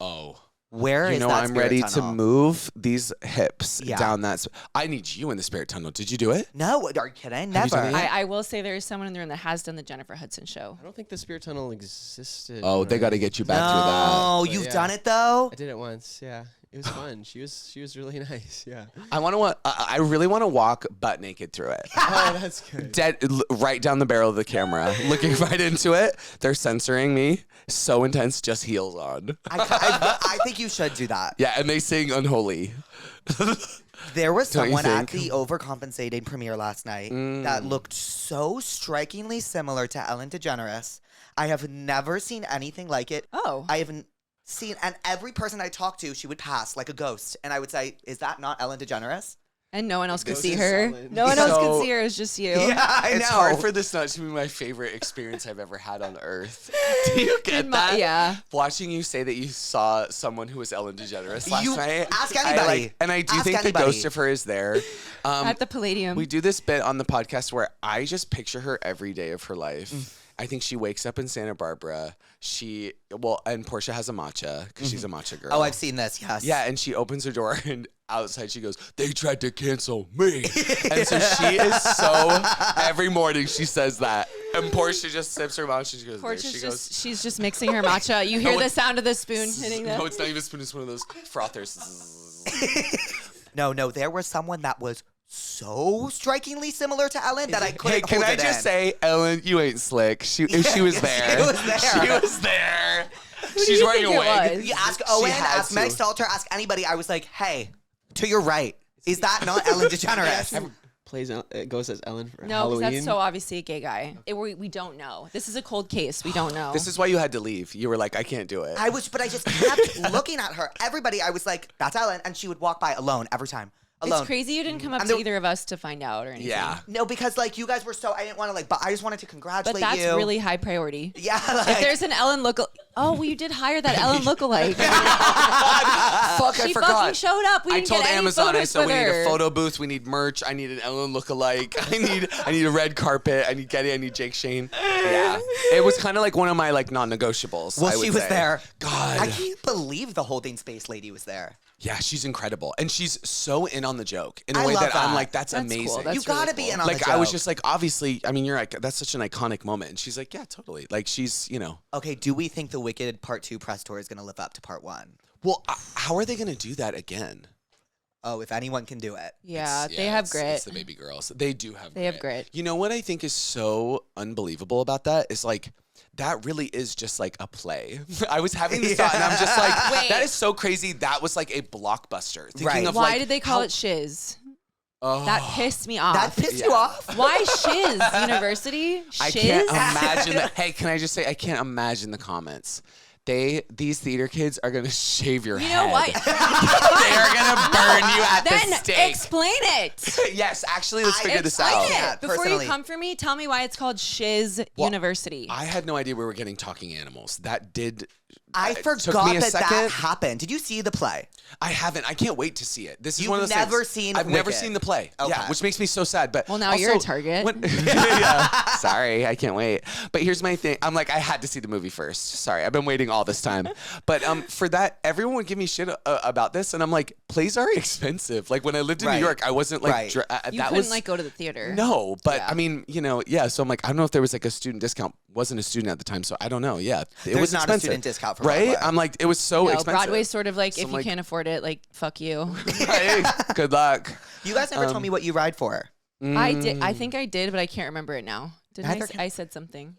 Oh. Where is You know, that I'm spirit ready tunnel? to move these hips Yeah. down that. I need you in the spirit tunnel. Did you do it? No, are you kidding? Have you Never. done it yet? I will say there is someone in the room that has done the Jennifer Hudson show. I don't think the spirit tunnel existed. Oh, they got to get you back through that. No, But you've yeah. done it though. I did it once. Yeah, it was fun. She was really nice. Yeah. I really want to walk butt naked through it. Oh, that's good. Right down the barrel of the camera, looking right into it. They're censoring me. So intense, just heels on. I think you should do that. Yeah, and they sing Unholy. There was Don't you someone at think? the Overcompensating premiere last night that looked so strikingly similar to Ellen DeGeneres. I have never seen anything like it. Oh. I haven't seen, and every person I talked to, she would pass like a ghost, and I would say, "Is that not Ellen DeGeneres?" And no one else could This see is her. solid. No one else So- could see her. It was just you. Yeah, I It's know. hard for this not to be my favorite experience I've ever had on earth. Do you get that? Yeah. Watching you say that you saw someone who was Ellen DeGeneres last You- night. ask I anybody. and I do Ask think anybody. the ghost of her is there. At the Palladium. We do this bit on the podcast where I just picture her every day of her life. I think she wakes up in Santa Barbara. And Portia has a matcha because she's a matcha girl. Oh, I've seen this. Yes. Yeah, and she opens her door and outside she goes, "They tried to cancel me." And so she is so, every morning she says that. And Portia just sips her matcha. She goes, Portia's there she goes. she's just mixing her matcha. You hear No, the sound of the spoon hitting No, them. it's not even a spoon. It's one of those frothers. No, there was someone that was so strikingly similar to Ellen that I couldn't Can hold I it just in. say, Ellen, you ain't slick. She was there. She was there. She was there. do She's you wearing a think it wig. was? You ask She Owen, had ask to. Meg Stalter, ask anybody. I was like, hey, to your right. Is that not Ellen DeGeneres? It goes as Ellen for No, Halloween. because that's so obviously a gay guy. We don't know. This is a cold case. We don't know. This is why you had to leave. You were like, I can't do it. But I just kept looking at her. Everybody, I was like, that's Ellen. And she would walk by alone every time. Alone. It's crazy you didn't come up And to there- either of us to find out or anything. Yeah. No, because like you guys were so, I didn't want to like, but I just wanted to congratulate But that's you. really high priority. Yeah. If Like, there's an Ellen look, oh, well, you did hire that Ellen lookalike. Fuck, I She forgot. fucking showed up. We I didn't told get any Amazon, I photos said with we need her. a photo booth, we need merch, I need an Ellen lookalike, I need a red carpet, I need Getty, I need Jake Shane. Yeah. It was kind of like one of my like non-negotiables. well, I would she was say. there. God. I can't believe the holding space lady was there. Yeah, she's incredible. And she's so in on the joke in a I way love that I'm that. like, that's That's amazing. cool. That's You really gotta be cool. in on the Like, joke. I was just like, obviously, I mean, you're like, that's such an iconic moment. And she's like, yeah, totally. Like, she's, you know. Okay, do we think the Wicked Part 2 press tour is going to live up to Part 1? Well, how are they going to do that again? Oh, if anyone can do it. Yeah, they have grit. It's the baby girls. They do have They have grit. You know what I think is so unbelievable about that is like, that really is just like a play. I was having this thought and I'm just like, Wait. that is so crazy. That was like a blockbuster. Thinking Right. of Why like, did they call how- it Shiz? Oh, That pissed me off. That pissed you Yeah. off? Why Shiz University? I Shiz? can't imagine. Hey, can I just say, I can't imagine the comments. These theater kids are gonna shave your You head. know what? They are gonna burn you at Then the stake. explain it. Yes, actually, let's figure this Explain out. it. Yeah, Before personally. you come for me, tell me why it's called Shiz University. I had no idea we were getting talking animals. That did. I it took forgot me a that second. happened. Did you see the play? I haven't. I can't wait to see it. This is You've one of those never things. seen I've never Wicked. seen the play. Okay. Yeah, which makes me so sad. But Well, now also, you're a target. yeah. Sorry, I can't wait. But here's my thing. I'm like, I had to see the movie first. Sorry, I've been waiting all this time. But for that, everyone would give me shit about this, and I'm like, plays are expensive. Like when I lived in Right. New York, I wasn't like Right. you that couldn't was like go to the theater. no. But Yeah. I mean, you know, yeah. So I'm like, I don't know if there was like a student discount. Wasn't a student at the time, so I don't know. Yeah, it There's was not a expensive. student discount for right? Broadway. I'm like, it was so No, expensive. Broadway's sort of like So if I'm you like- can't afford it, like fuck you. Hey, good luck. You guys never told me what you ride for. I did. I think I did, but I can't remember it now. Didn't I? Neither s- can- I said something.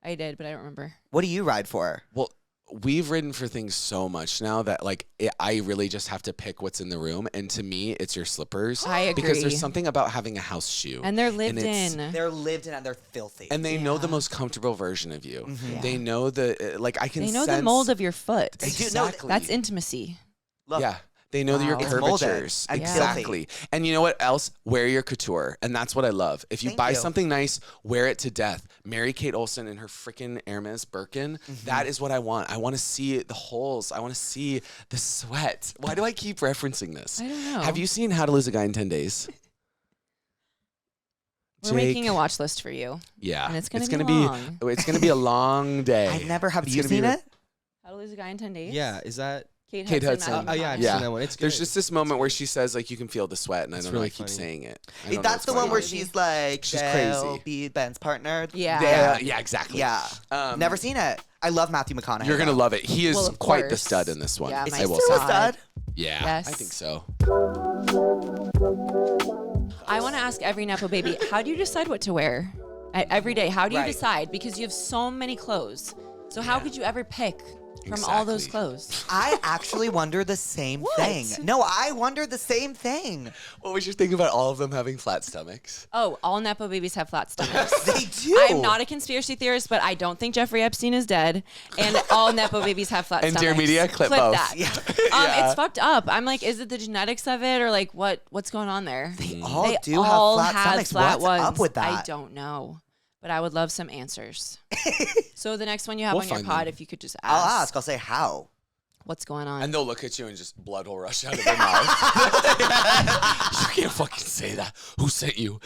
I did, but I don't remember. What do you ride for? Well, we've ridden for things so much now that like I really just have to pick what's in the room, and to me, it's your slippers. I Because agree. there's something about having a house shoe, And they're lived it's- in. They're lived in and they're filthy. and they know the Yeah. most comfortable version of you. Mhm. They know the like I can. They know the sense- mold of your foot. They do know Exactly. That's intimacy. Look, Yeah. They know that your Wow. It's molded curvatures. and Exactly. And you know what else? Wear your couture. And that's what I love. If you Thank buy you. something nice, wear it to death. Mary Kate Olsen in her freaking Hermes Birkin. Mm-hmm. That is what I want. I want to see the holes. I want to see the sweat. Why do I keep referencing this? I don't know. Have you seen How to Lose a Guy in 10 Days? We're Jake? making a watch list for you. Yeah. And it's gonna gonna be long. It's gonna be a long day. I've never have It's you gonna be seen re- it? How to Lose a Guy in 10 Days? Yeah, is that? Kate Kate Hudson. Hudson. Matthew Oh yeah, I've McConaughey. Yeah. seen that one. It's good. There's just this moment where she says like you can feel the sweat, and I It's don't know. really I keep funny. saying it. I don't know That's what's the going one where on. she's like, She's "They'll crazy. be Ben's partner." Yeah. Yeah, exactly. Yeah. Never seen it. I love Matthew McConaughey. You're gonna though. love it. He is Well, of quite the course. stud in this one. Yeah, Is my he I will still say. a stud? Yeah, Yes. I think so. I want to ask every Nepo baby, how do you decide what to wear? Every day, how do you Right. decide? Because you have so many clothes. So how could you ever pick from all those Exactly. clothes? I actually wonder the same What? thing. No, I wonder the same thing. What was your thing about all of them having flat stomachs? Oh, all Nepo babies have flat stomachs. They do. I'm not a conspiracy theorist, but I don't think Jeffrey Epstein is dead. And all Nepo babies have flat And stomachs. Dear Media, clip both. that. Yeah. Yeah. It's fucked up. I'm like, is it the genetics of it or like what's going on there? They all They do all have flat stomachs. flat What's up ones. with that? I don't know. But I would love some answers. So the next one you have We'll on your find pod, them. if you could just ask. I'll ask. I'll say how. What's going on? And they'll look at you and just blood will rush out of their mouth. You can't fucking say that. Who sent you?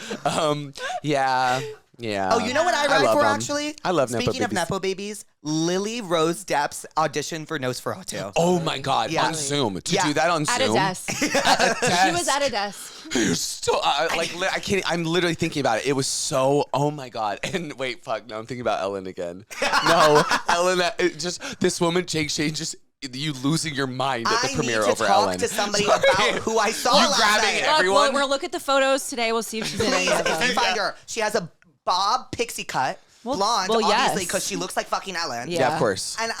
Yeah. Yeah. Oh, you know what I ride love for 'em. actually? I love Nepo Speaking of babies. Nepo babies, Lily Rose Depp's audition for Nosferatu. Oh my God! Yeah. On Zoom to Yeah. do that on at a Zoom. desk. At a desk. She was at a desk. You're so I can't. I'm literally thinking about it. It was so. Oh my God! And wait, fuck. No, I'm thinking about Ellen again. No, Ellen. Just this woman, Jake Shane, just you losing your mind at the I premiere need to over talk Ellen. to somebody about who I saw You last grabbing night. everyone? We'll look at the photos today. We'll see if she's in any Please, of them. if you find her, she has a bob pixie cut, blonde, well, obviously, yes. because she looks like fucking Ellen. Yeah, of course. And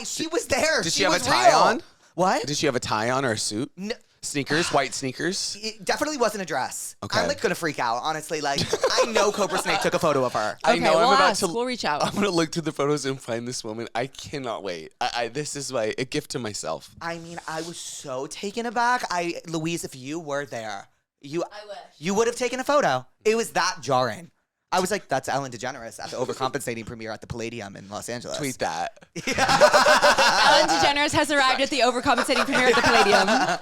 she was there. Did she have a was tie real. on? What? Did she have a tie on or a suit? No. Sneakers, white sneakers. It definitely wasn't a dress. Okay. I'm like gonna freak out, honestly. Like, I know Cobra Snake took a photo of her. I Okay, know we'll I'm about ask. to. We'll reach out. I'm gonna look through the photos and find this woman. I cannot wait. This is a gift to myself. I mean, I was so taken aback. Louise, if you were there, you would have taken a photo. It was that jarring. I was like, that's Ellen DeGeneres at the Overcompensating premiere at the Palladium in Los Angeles. Tweet that. Ellen DeGeneres has arrived at the Overcompensating premiere at the Palladium.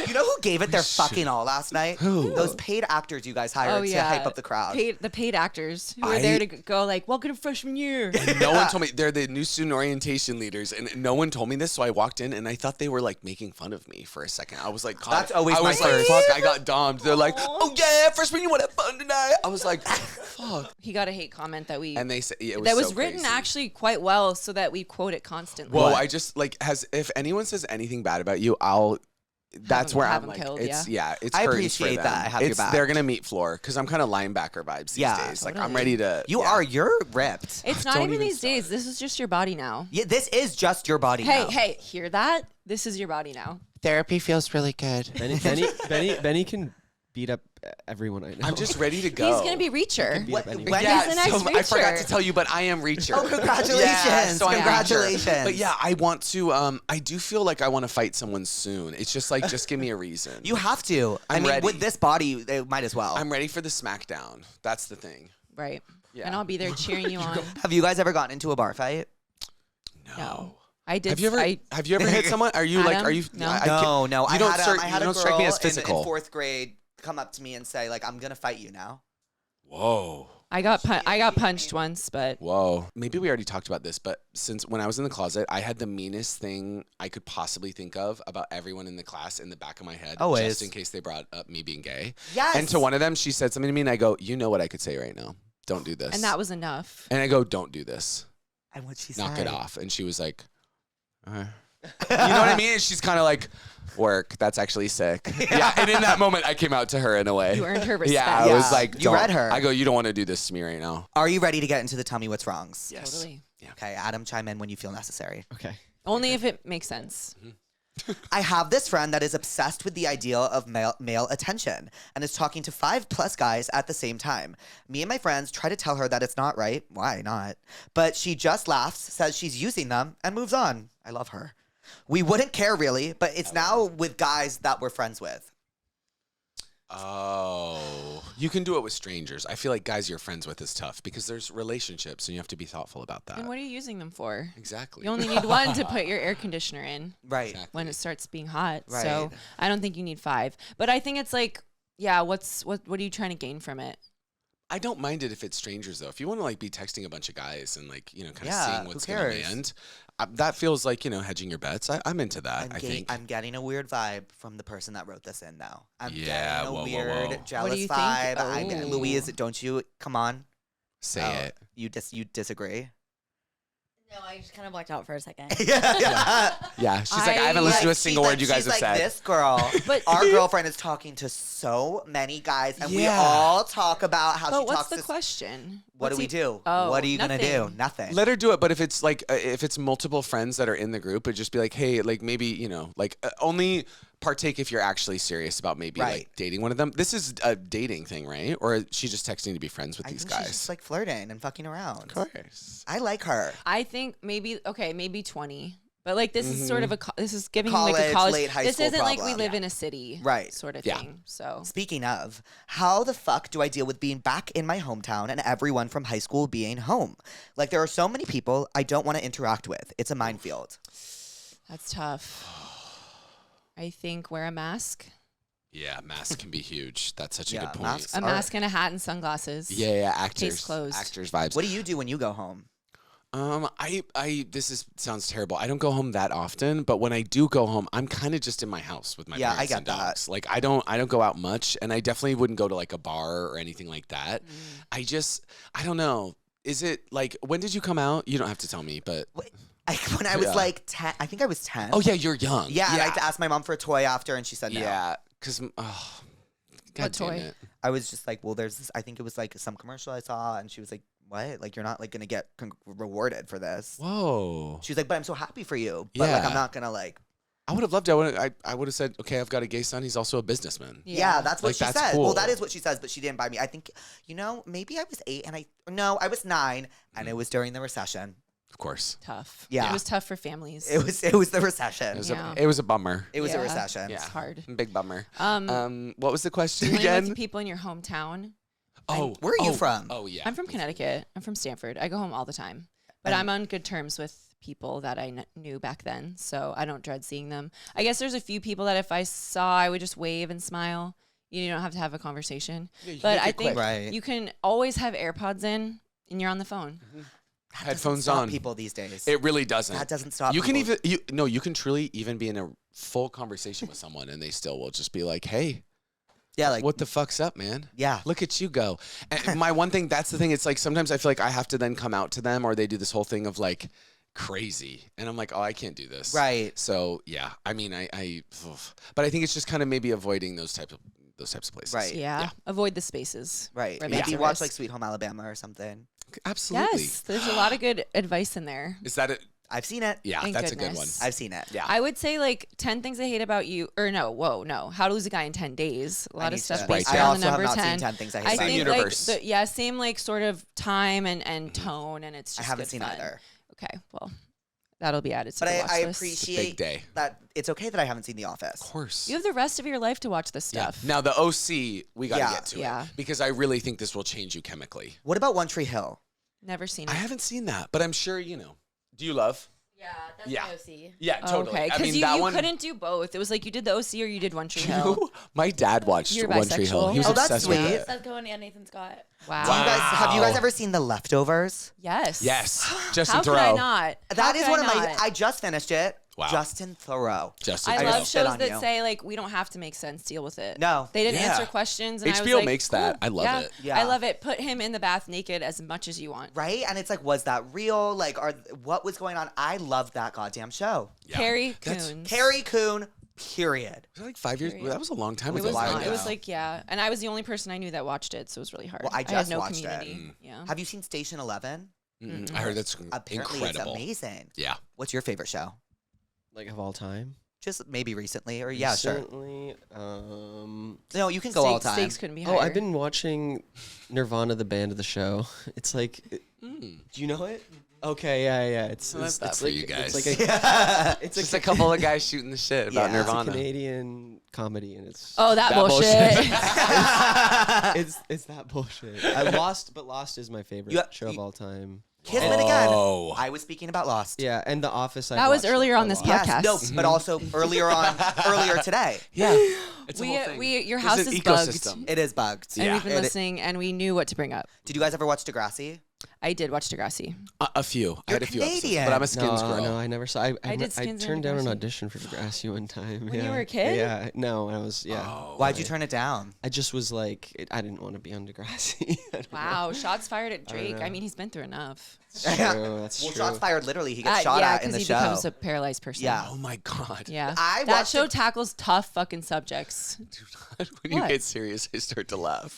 You know who gave it their fucking all last night? Who? Those paid actors you guys hired to hype up the crowd. The paid actors who were there to go like, welcome to freshman year. No one told me. They're the new student orientation leaders, and no one told me this. So I walked in, and I thought they were like making fun of me for a second. I was like, God, That's always I my was like, first. fuck, I got domed. They're like, oh yeah, freshman, you want to have fun tonight? I was like, fuck. He got a hate comment that we And they said it was that was so written crazy. actually quite well, so that we quote it constantly. Whoa, I just like if anyone says anything bad about you, that's where have I'm him like, killed, it's yeah. it's I curtains for appreciate them. that. I have your back. They're gonna meet floor because I'm kind of linebacker vibes these Yeah, days. Like I'm totally. ready to. You're ripped. It's not Don't even even these days. This is just your body now. Yeah, this is just your body Hey, now. hey, hear that? This is your body now. Therapy feels really good. Benny can beat up everyone I know. I'm just ready to go. He's gonna be Reacher. beat up anyone. When He's the next I forgot Reacher. to tell you, but I am Reacher. Oh, congratulations. Yeah, so I'm Congratulations. Reacher. But yeah, I want to. I do feel like I want to fight someone soon. It's just like, just give me a reason. You have to. I I'm mean, ready. with this body, they might as well. I'm ready for the smackdown. That's the thing. Right. Yeah. And I'll be there cheering you on. Have you guys ever gotten into a bar fight? No. I did. Have you ever hit someone? Are you like? Adam? Are you? No. No. You don't I had you a don't strike me girl as physical. in fourth grade come up to me and say, like, I'm gonna fight you now. Whoa. I got punched once, but Whoa. Maybe we already talked about this, but since when I was in the closet, I had the meanest thing I could possibly think of about everyone in the class in the back of my head. Always. Just in case they brought up me being gay. Yes. And to one of them, she said something to me, and I go, you know what I could say right now. Don't do this. and that was enough. And I go, don't do this. And what she Knock said. it off. And she was like, you know what I mean? And she's kind of like, work. That's actually sick. Yeah. And in that moment, I came out to her in a way. You earned her respect. Yeah. I was Yeah. like, You don't. read her. I go, you don't want to do this to me right now. Are you ready to get into the tell me what's wrongs? Yes. Totally. Okay, Adam, chime in when you feel necessary. Okay. Only if it makes sense. I have this friend that is obsessed with the idea of male attention and is talking to 5+ guys at the same time. Me and my friends try to tell her that it's not right. Why not? But she just laughs, says she's using them, and moves on. I love her. We wouldn't care really, but it's now with guys that we're friends with. Oh, you can do it with strangers. I feel like guys you're friends with is tough because there's relationships and you have to be thoughtful about that. And what are you using them for? Exactly. You only need one to put your air conditioner in Right. Exactly. when it starts being hot. Right. So I don't think you need 5. But I think it's like, yeah, what are you trying to gain from it? I don't mind it if it's strangers though. If you want to like be texting a bunch of guys and like, you know, kind of Yeah, seeing who what's going cares? to land, that feels like, you know, hedging your bets. I'm into that. I think. I'm getting a weird vibe from the person that wrote this in, though. I'm Yeah, getting a whoa, whoa, weird, whoa. jealous What do you think? vibe. Oh. Louise, don't you? Come on. Say Oh, it. You disagree? No, I just kind of blacked out for a second. yeah. Yeah, she's like, I haven't listened to a single word you guys have she's said. like, this girl, But- our girlfriend is talking to so many guys, and we Yeah. all talk about how But she what's talks the to. question? What do What's we he- do? Oh, What are you gonna do? nothing. Nothing. Let her do it, but if it's like if it's multiple friends that are in the group, it'd just be like, hey, like maybe, you know, like only partake if you're actually serious about maybe Right. like dating one of them. This is a dating thing, right? Or is she just texting to be friends with I these think guys? she's just like flirting and fucking around. Of course. I like her. I think maybe 20. But like this is sort of this is giving College, like a college. late high this school isn't like we problem. live in a city, Right. Sort of Yeah. thing. So Speaking of, how the fuck do I deal with being back in my hometown and everyone from high school being home? Like, there are so many people I don't want to interact with. It's a minefield. that's tough. I think wear a mask, Yeah, mask can be huge. That's such a Yeah, good point. masks a are- mask and a hat and sunglasses. Yeah, actors. Case closed. Actors vibes. What do you do when you go home? Sounds terrible. I don't go home that often, but when I do go home, I'm kind of just in my house with my Yeah, I parents get and that. dogs. Like I don't go out much, and I definitely wouldn't go to like a bar or anything like that. I don't know. Is it like when did you come out? You don't have to tell me, but When I was Yeah. like 10, I think I was 10. Oh yeah, you're young. Yeah, and I had to ask my mom for a toy after, and she said no. Yeah, because God What damn toy? it. I was just like, well, there's this, I think it was like some commercial I saw, and she was like, what? Like, you're not like gonna get rewarded for this. Whoa. She was like, but I'm so happy for you. But like, Yeah. I'm not gonna like. I would have loved it. I would have said, okay, I've got a gay son. He's also a businessman. Yeah, that's what Like, she that's said. cool. Well, that is what she says, but she didn't buy me. I think, maybe I was 8 and I was 9, and it was during the recession. Of course. Tough. Yeah. It was tough for families. It was the recession. Yeah. It was a bummer. It was a Yeah. recession. Yeah. It's hard. Big bummer. Um, What was the question Dealing again? with people in your hometown. Oh, Where are you from? Oh yeah. I'm from Connecticut. I'm from Stamford. I go home all the time. But I'm on good terms with people that I knew back then, so I don't dread seeing them. I guess there's a few people that if I saw, I would just wave and smile. You don't have to have a conversation. Yeah, you But make I it think quick. Right. you can always have AirPods in and you're on the phone. That Headphones doesn't stop on. people these days. It really doesn't. That doesn't stop You can people. even you can truly even be in a full conversation with someone and they still will just be like, "Hey, Yeah, like what the fuck's up, man? Yeah. Look at you go." And my one thing, that's the thing. It's like sometimes I feel like I have to then come out to them, or they do this whole thing of like crazy, and I'm like, "Oh, I can't do this." Right. So yeah, I mean, but I think it's just kind of maybe avoiding those types of places. Right. Yeah. Yeah. Avoid the spaces. Right. where Maybe there's a watch risk. like Sweet Home Alabama or something. Absolutely. Yes, there's a lot of good advice in there. Is that it? I've seen it. Yeah, Thank that's a good one. goodness. I've seen it. Yeah. I would say like 10 things I hate about you, or no, how to lose a guy in 10 days. A I lot need of stuff to- based Right. I around also the have number not 10. seen 10 things I hate I about think you. Universe. like same like sort of time and tone, and it's I just haven't good seen fun. either. Okay, well, that'll be added to But the watch I list. appreciate Big day. that it's okay that I haven't seen The Office. Of course. You have the rest of your life to watch this Yeah. stuff. Now the OC, we got to Yeah. get to Yeah. it because I really think this will change you chemically. What about One Tree Hill? Never seen I it. haven't seen that, but I'm sure you know. Do you love? Yeah, that's Yeah. my OC. Yeah, totally. Okay, I because mean, you, that you one. couldn't do both. It was like you did the OC or you did One Tree Hill. My dad watched You're One Tree Hill. bisexual? He was Oh, that's obsessed with sweet. it. Seth Cohen and Nathan Scott. Wow. Do you guys have you guys Wow. ever seen The Leftovers? Yes. Yes, Justin How Thoreau. could I not? That How is could one I of my. not? I just finished it. Wow. Justin Thoreau. Justin I Thoreau. love just spit shows on that you. say like we don't have to make sense. Deal with it. No. they didn't Yeah. answer questions. And I was HBO like, makes that. cool. I love Yeah. it. Yeah. I love it. Put him in the bath naked as much as you want. Right? And it's like, was that real? Like, what was going on? I loved that goddamn show. Yeah. Carrie That's- Coons. Carrie Coon, period. Was that like 5 years? Period. That was a long time It ago. was, while it was now. like and I was the only person I knew that watched it, so it was really hard. Well, I had just no watched it. community. Yeah. Have you seen Station 11? I heard that's Apparently incredible. it's amazing. Yeah. What's your favorite show? Like of all time. Just maybe recently or yeah, sure. Recently, No, you can go all time. Stakes couldn't be higher. Oh, I've been watching Nirvana, the band of the show. It's like, do you know it? Okay, yeah. It's I love that it's for like you guys. It's like a, It's just a couple of guys shooting the shit about Yeah. it's a Nirvana. Canadian comedy, and it's Oh, that, That bullshit. it's that bullshit. Lost is my favorite You- show of all time. Kismet again. Oh. I was speaking about Lost. Yeah, and The Office. That was earlier on this Yes, podcast. no, but also earlier today. Yeah. It's a whole thing. Your There's house an is ecosystem. bugged. It is bugged. And Yeah. we've been It- listening, and we knew what to bring up. Did you guys ever watch Degrassi? I did watch Degrassi. A few. I had a few episodes, Canadian. but I'm a skins girl. No, I never saw. I did Skins and turned down an Degrassi. audition for Degrassi one time. When you were a kid? Yeah, no, I was Oh. Why'd you turn it down? I just was like, I didn't want to be on Degrassi. I don't know. Wow, shots fired at Drake. know. I mean, he's been through enough. That's true. That's Well, true. shots fired. Literally, he gets shot yeah, at in the he show. becomes a paralyzed person. Yeah. Oh my god. Yeah. I that watched show it- tackles tough fucking subjects. When you What? get serious, I start to laugh.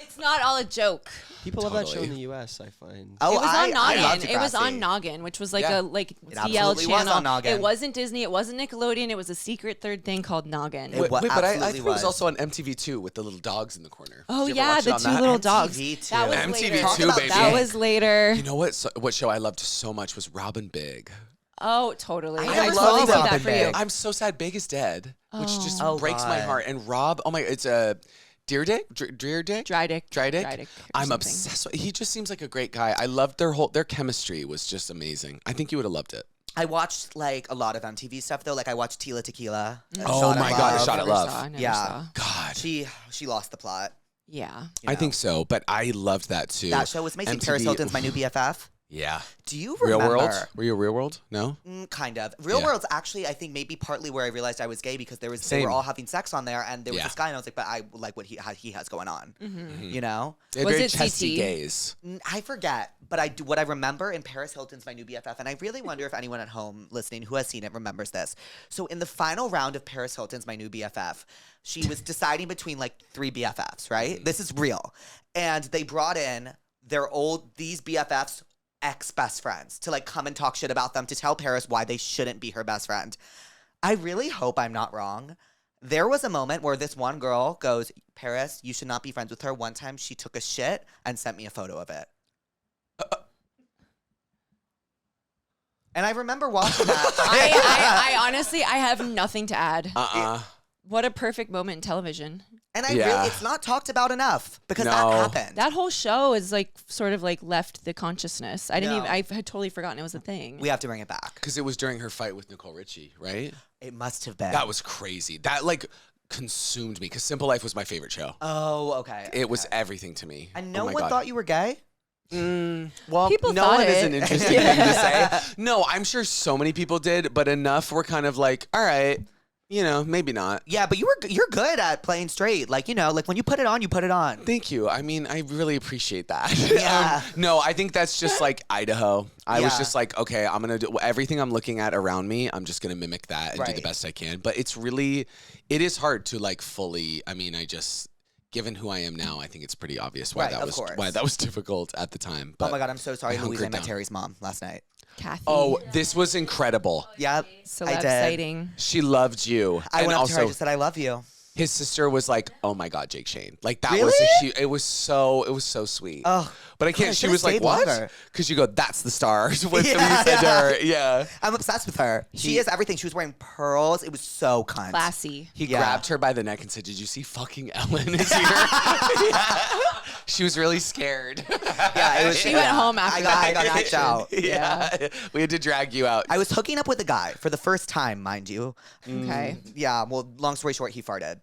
It's not all a joke. People love that show in Totally. the U.S. I find. Oh, It was on I love Noggin. It was on Degrassi. Noggin, which was like Yeah. a like It DL absolutely was channel. on Noggin. It wasn't Disney. It wasn't Nickelodeon. It was a secret third thing called Noggin. It Wait, wa- but I absolutely think it was was. also on MTV too with the little dogs in the corner. Oh Did you ever yeah, watch the it on two that? little dogs. MTV That was too. MTV later. Talk too, about baby. That was later. You know what show I loved so much was Robin Big. Oh, totally. I I, never totally saw see that Robin for you. Big. I'm so sad Big is dead, which just Oh, breaks my God. heart. And Rob, oh my, it's a Deer Dick, Dreer Dick, Drydick. Drydick. Drydick or I'm something. obsessed with. He just seems like a great guy. I loved their chemistry was just amazing. I think you would have loved it. I watched like a lot of MTV stuff though. Like I watched Tila Tequila. and Oh Shot at my God, Love. A Shot at Never Love. saw, never Yeah. saw. God, She lost the plot. Yeah. you I know. think so. But I loved that too. That show was amazing. Paris MTV Hilton's my new BFF. Yeah. Do you Real remember? World? Were you a Real World? No? Kind of. Real Yeah. World's actually, I think, maybe partly where I realized I was gay because they Same. were all having sex on there, and there was Yeah. this guy, and I was like, but I like what he has going on. Mm-hmm. You know? They're Was very it chesty CT? gays. I forget, but what I remember in Paris Hilton's My New BFF, and I really wonder if anyone at home listening who has seen it remembers this. So in the final round of Paris Hilton's My New BFF, she was deciding between like 3 BFFs, right? This is real. And they brought in these BFFs ex-best friends to like come and talk shit about them, to tell Paris why they shouldn't be her best friend. I really hope I'm not wrong. There was a moment where this one girl goes, Paris, you should not be friends with her. One time she took a shit and sent me a photo of it. And I remember watching that. I honestly, I have nothing to add. Uh-uh. What a perfect moment in television. And Yeah. it's not talked about enough because No. that happened. That whole show is like sort of like left the consciousness. I No. had totally forgotten it was a thing. We have to bring it back. Because it was during her fight with Nicole Richie, right? It must have been. That was crazy. That like consumed me because Simple Life was my favorite show. Oh, okay. It was everything to me. And Oh no my one God. thought you were gay? Well, People no thought one is it. an interesting thing to say. No, I'm sure so many people did, but enough were kind of like, all right, you know, maybe not. Yeah, but you're good at playing straight. Like, you know, like when you put it on, you put it on. Thank you. I mean, I really appreciate that. Yeah. No, I think that's just like Idaho. I was Yeah. just like, okay, I'm going to do everything I'm looking at around me. I'm just going to mimic that and do the Right. best I can. But it is hard to like fully, given who I am now, I think it's pretty obvious why Right, that of was course. why that was difficult at the time. But Oh my God, I'm so sorry, I Louise. I hunkered met down. Terry's mom last night. Kathy. Oh, this was incredible. Yep, Celeb I did. sighting. She loved you. I and went up also, to her and just said, I love you. his sister was like, "Oh my God, Jake Shane!" Like that was Really? a huge. It was so sweet. Oh, but I can't. God, I she should've was like, stayed "What?" longer. Because you go, "That's the stars." When Yeah, somebody said to yeah. her, "Yeah." I'm obsessed with her. She is everything. She was wearing pearls. It was so cunt. Classy. He Yeah. grabbed her by the neck and said, "Did you see fucking Ellen is here?" Yeah. She was really scared. Yeah, it was. She went home after I that. got kicked out. Yeah. We had to drag you out. I was hooking up with a guy for the first time, mind you. Okay. Yeah, well, long story short, he farted.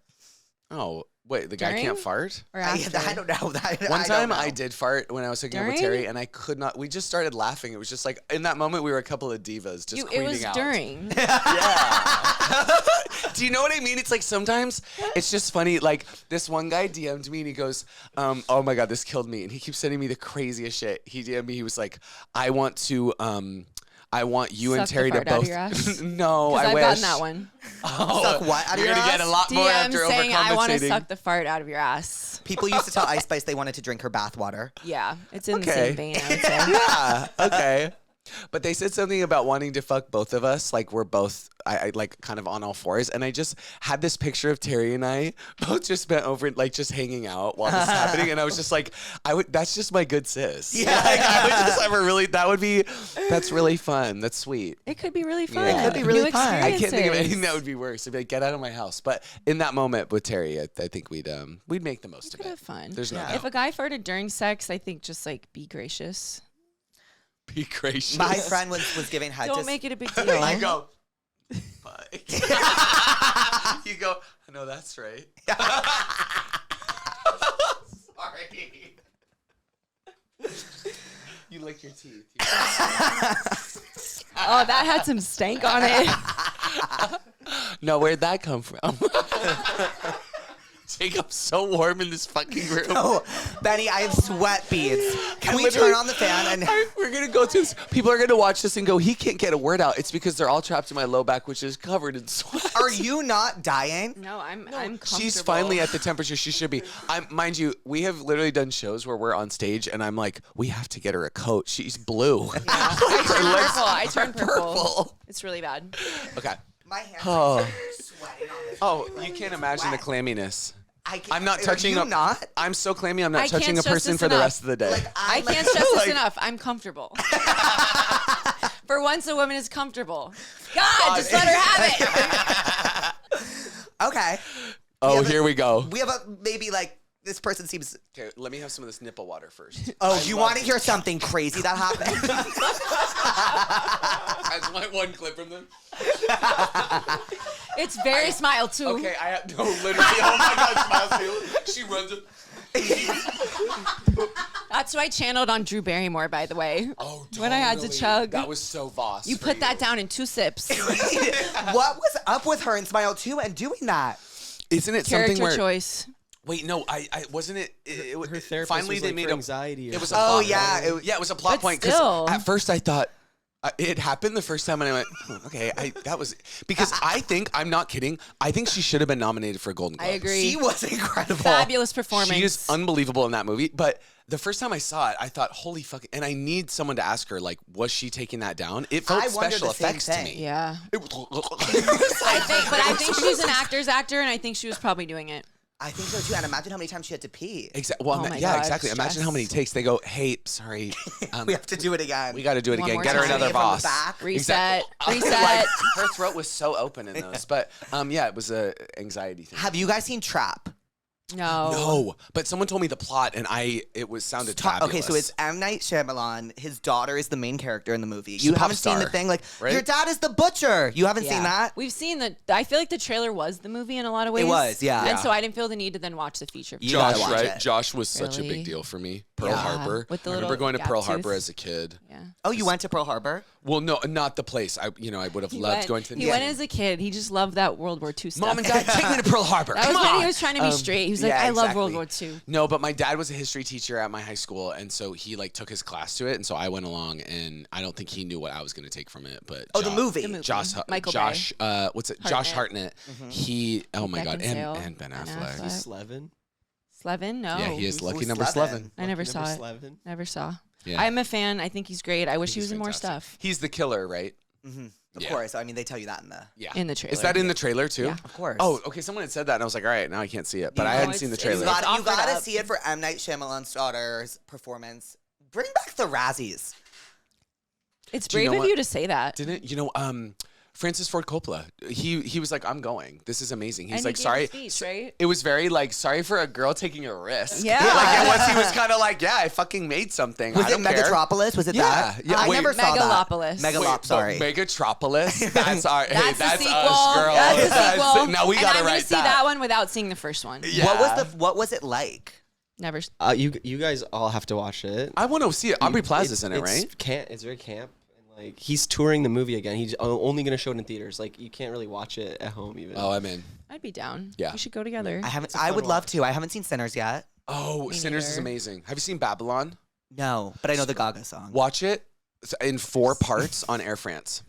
Oh, wait, the guy During? can't fart? Or I after? don't know. One time I I did fart when I was hooking up with During? Terry, and I could not. We just started laughing. It was just like in that moment we were a couple of divas just It queening was out. during. Yeah. Do you know what I mean? It's like sometimes it's just funny. Like this one guy DM'd me and he goes, "Oh my God, this killed me," and he keeps sending me the craziest shit. He DM'd me. He was like, "I want you Suck and the Terry to fart out of both." your ass? No, Because I I've wish. gotten that one. Oh, Suck what out of you're your gonna get ass? a lot more DM after saying I want to overcompensating. suck the fart out of your ass. People used to tell Ice Spice they wanted to drink her bathwater. Yeah, it's in the Okay. same vein, I would say. Yeah. Okay. But they said something about wanting to fuck both of us. Like we're both, I like kind of on all fours. And I just had this picture of Terry and I both just bent over, like just hanging out while this is happening. And I was just like, that's just my good sis. Yeah. Like, I would just have a really, that's really fun. That's sweet. It could be really fun. It could be really New fun. I can't think of experiences. anything that would be worse. I'd be like, get out of my house. But in that moment with Terry, I think we'd make the most of Could it. have fun. There's no If doubt. a guy farted during sex, I think just like be gracious. Be gracious. My friend was giving head. Don't just, make it a big deal. You go. Bye. You go. No, that's right. Sorry. You lick your teeth. Oh, that had some stank on it. No, where'd that come from? Jacob's so warm in this fucking room. Oh, Benny, I have sweat beads. Can we Literally- turn on the fan and? We're gonna go to this. People are gonna watch this and go, he can't get a word out. It's because they're all trapped in my low back, which is covered in sweat. Are you not dying? No, I'm comfortable. She's finally at the temperature she should be. Mind you, we have literally done shows where we're on stage and I'm like, we have to get her a coat. She's blue. I turn purple. It's really bad. Okay. My hands Oh. are sweating on this. Oh, you can't imagine the Sweat. clamminess. Can't- I'm not are touching you a. not? I'm so clammy. I'm not I touching can't a stress person this for the enough. rest of the day. I I'm can't stress this like- enough. I'm comfortable. For once, a woman is comfortable. God, just let her have it. Okay. Oh, but- here we go. We have a maybe like this person seems. Okay, let me have some of this nipple water first. Oh, you want to hear something crazy that happened? That's my one clip from them. It's very smile too. Okay, I have no literally. Oh my God, smiles too. She runs. That's That's what I channeled on Drew Barrymore, by the way. Oh, totally. When I had to chug. That was so Voss. You for put that down in 2 sips. What was up with her in Smile 2 and doing that? Isn't it something Character where? choice. Wait, no, I wasn't it. Her therapist finally was they like made for a anxiety. Or It was a something. Oh, plot yeah, point. Yeah, it was a plot But point. still. At first I thought. It happened the first time, and I went, okay. That was because I think I'm not kidding. I think she should have been nominated for a Golden Globe. I agree. She was incredible. Fabulous performance. She is unbelievable in that movie. But the first time I saw it, I thought, holy fuck! And I need someone to ask her, like, was she taking that down? It felt I wondered special the same effects to thing. me. Yeah. It I think she's an actor's actor, and I think she was probably doing it. I think so too. And imagine how many times she had to pee. Well, Oh my yeah, God, exactly. Imagine how many stress. takes they go. Hey, sorry, We have to do it again. we got to do it One again. more Get her time. another From the Voss. back. Reset. Reset. Like, her throat was so open in those, but yeah, it was a anxiety thing. Have you guys seen Trap? No. No, but someone told me the plot, and it sounded fabulous. Okay, so it's M. Night Shyamalan. His daughter is the main character in the movie. She's You a pop haven't seen the star, thing, like, right? your dad is the butcher. You haven't seen that? We've seen the. I feel like the trailer was the movie in a lot of ways. was, yeah. And Yeah. so I didn't feel the need to then watch the feature. You Josh, gotta watch right? it. Josh was such a Really? big deal for me. Pearl Yeah. Harbor. With the I remember little going to gap Pearl tooth. Harbor as a kid. Yeah. Oh, you went to Pearl Harbor? Well, no, not the place. I would have loved going to the He went as a kid. He just loved that World War II stuff. Mom and Dad, take me to Pearl Harbor. That Come was on. when he was trying to be straight. He was like, yeah, I love exactly. World War II. No, but my dad was a history teacher at my high school, and so he like took his class to it, and so I went along, and I don't think he knew what I was going to take from it. But Oh, the movie. The movie. Josh, what's it? Josh Hartnett. He, oh my God, and Ben Affleck. Affleck. Slevin. Slevin? No. Yeah, he is lucky Who's number Slevin? 11. I never Lucky saw number it. Slevin. Never saw. Yeah. I'm a fan. I think he's great. I wish he He's was in more fantastic. stuff. He's the killer, right? Of Yeah. course. I mean, they tell you that in the... Yeah. In the trailer. Is that in the trailer too? Yeah. Of course. Oh, okay. Someone had said that, and I was like, all right, now I can't see it. But You I know, hadn't seen the it's- trailer. You gotta offered up. see it for M. Night Shyamalan's daughter's performance. Bring back the Razzies. It's Do you brave know of what? you to say that. Francis Ford Coppola, he was like, I'm going. This is amazing. He's And like, he gave sorry. a speech, right? It was very like, sorry for a girl taking a risk. Yeah. Like it was, he was kind of like, yeah, I fucking made something. Was I it don't care. Megatropolis? Was it Yeah, that? yeah, I wait. never saw that. Megalopolis. Megalop, sorry. Megatropolis. That's our. That's hey, the that's sequel. us, girl. That's the sequel. Now we and gotta I'm gonna write see that one without seeing the first one. Yeah. What was it like? Never. You guys all have to watch it. I want to see it. Aubrey Plaza's in it, It's right? It's very camp. And like he's touring the movie again. He's only gonna show it in theaters. Like you can't really watch it at home even. Oh, I'm in. I'd be down. Yeah. We should go together. I would love to. I haven't seen Sinners yet. Oh, Me Sinners is neither. amazing. Have you seen Babylon? No, but I know the Gaga song. Watch it in 4 parts on Air France.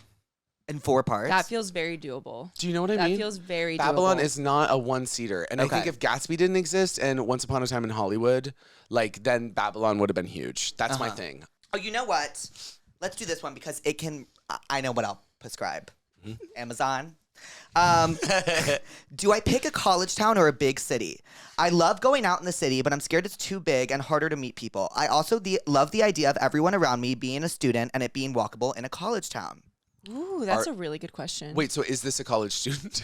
In 4 parts. That feels very doable. Do you know what I That mean? feels very Babylon doable. is not a 1-seater. And I think Okay. if Gatsby didn't exist and Once Upon a Time in Hollywood, like then Babylon would have been huge. That's my thing. Oh, you know what? Let's do this one because it can. I know what I'll prescribe. Amazon. Do I pick a college town or a big city? I love going out in the city, but I'm scared it's too big and harder to meet people. I also love the idea of everyone around me being a student and it being walkable in a college town. Ooh, that's a really good question. Wait, so is this a college student?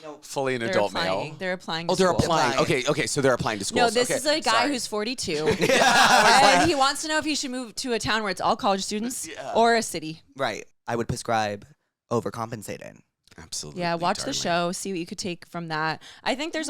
No. Fully an they're adult applying. male? They're applying. Oh, to they're school. applying. Applying. Okay, so they're applying to schools. No, this Okay, is a guy sorry. who's 42. And he wants to know if he should move to a town where it's all college students or a city. Right. I would prescribe overcompensating. Absolutely. Yeah, watch the darling. show, see what you could take from that. I think there are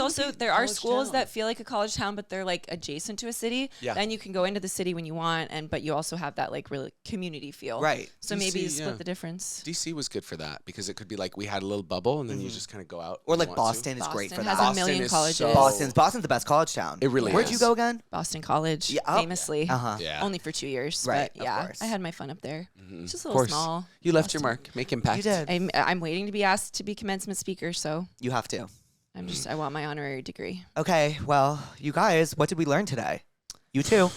college schools town. that feel like a college town, but they're like adjacent to a city. Yeah. Then you can go into the city when you want, but you also have that like really community feel. Right. So maybe you DC, split yeah. the difference. DC was good for that because it could be like we had a little bubble and then you just kind of go out. Or if like you want to. Boston is great for Boston that. has a Boston million is colleges. so- Boston's the best college town. It really Where'd is. you go again? Boston College, Yeah, oh, famously. Uh-huh. Yeah. Only for 2 years. Right, But of yeah, course. I had my fun up there. It's just a Of little course. small. You left your Boston. mark. Make impact. You did. I'm waiting to be asked to be commencement speaker, so You have to. I want my honorary degree. Okay, well, you guys, what did we learn today? You too.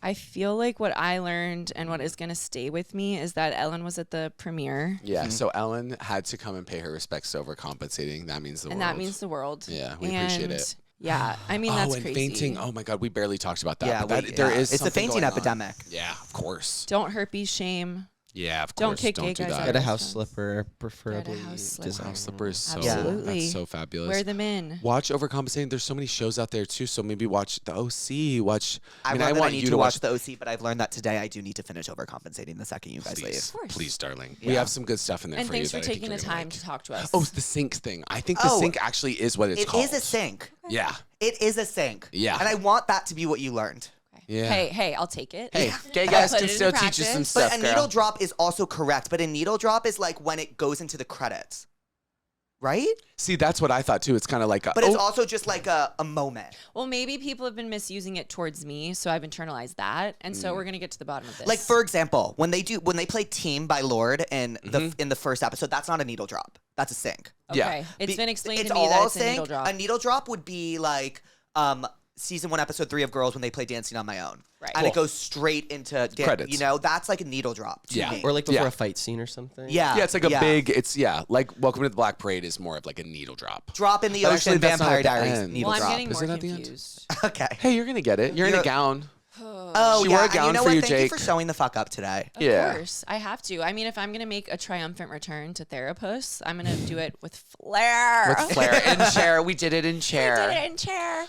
I feel like what I learned and what is going to stay with me is that Ellen was at the premiere. Yeah, so Ellen had to come and pay her respects to Overcompensating. That means the world. And that means the world. Yeah, we appreciate And, it. Yeah, I mean, that's and crazy. fainting. Oh my God, we barely talked about that. Yeah, but we- there yeah. is It's a something fainting going on. epidemic. Yeah, of course. Don't herpes shame. Yeah, of Don't course. kick Don't gay do guys that. out. Get a Restaurants. house slipper, preferably. house slipper. designer. House slipper is so Absolutely. that's so fabulous. Wear them in. Watch Overcompensating. There's so many shows out there too. So maybe watch the OC. Watch. I, mean, love I that want I need you to watch watch. the OC, but I've learned that today I do need to finish Overcompensating the second you guys Please, leave. please, darling. We Yeah. have some good stuff in there And for you. thanks for that I think taking the you're gonna time like. to talk to us. Oh, the sync thing. I think the Oh. sync actually is what it's It called. is a sync. Yeah. It is a sync. Yeah. And I want that to be what you learned. Yeah. Hey, I'll take it. Hey, gay I'll guys put can it still into teach you some practice. stuff, But a girl. needle drop is also correct. But a needle drop is like when it goes into the credits. Right? See, that's what I thought too. It's kind of like a. But it's also just like a moment. Well, maybe people have been misusing it towards me, so I've internalized that, and so we're gonna get to the bottom of this. Like for example, when they play "Team" by Lorde in the first episode, that's not a needle drop. That's a sync. okay, yeah. it's been explained It's to me all that it's a sync. needle drop. A needle drop would be like season 1, episode 3 of Girls when they play "Dancing on My Own," Right. and it Cool. goes straight into Credits. You know, that's like a needle drop to Yeah. me. Or like before Yeah. a fight scene or something. yeah, Yeah, it's like a big. It's like Welcome to the Black Parade is more of like a needle drop. drop in the But ocean. actually, that's not Vampire at the Diaries end. needle well, I'm drop. getting Is more it at the end? confused. Okay. Hey, you're gonna get it. You're in a You're- gown. Oh She yeah, wore a and gown you know for what? you, Thank you Jake. for showing the fuck up today. Of Yeah. course, I have to. I mean, if I'm gonna make a triumphant return to Therapuss, I'm gonna do it with flair. With Flair and Cher. We did it in Cher. Did it in chair.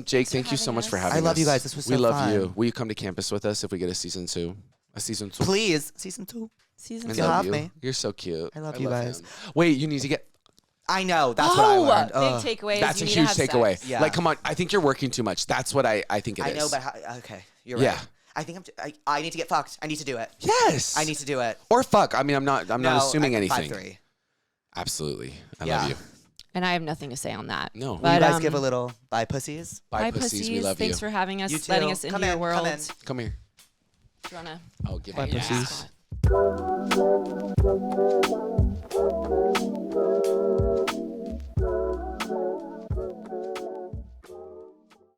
Jake, thank you so having much for us. having us. I love you guys. This was We so love fun. you. Will you come to campus with us if we get a season 2? A season 2. Please, season 2. Season I You two. love have you. me. You're so cute. I love you guys. him. Wait, you need to get. I know. That's what I learned. big takeaway. That's a is you huge need to have takeaway. sex. Yeah. Like, come on. I think you're working too much. That's what I think it is. I know, but okay, you're Yeah. right. I think I need to get fucked. I need to do it. Yes. I need to do it. Or fuck. I mean, I'm not No, assuming I- anything. 5'3". Absolutely. I Yeah. love you. And I have nothing to say on that. No. Will But, you guys give a little bye, pussies? Bye, Bye, pussies. We love Thanks you. for having us, You too. letting us into Come your in, world. come in. Come here. Do you wanna? Oh, give Bye, me pussies. Spot?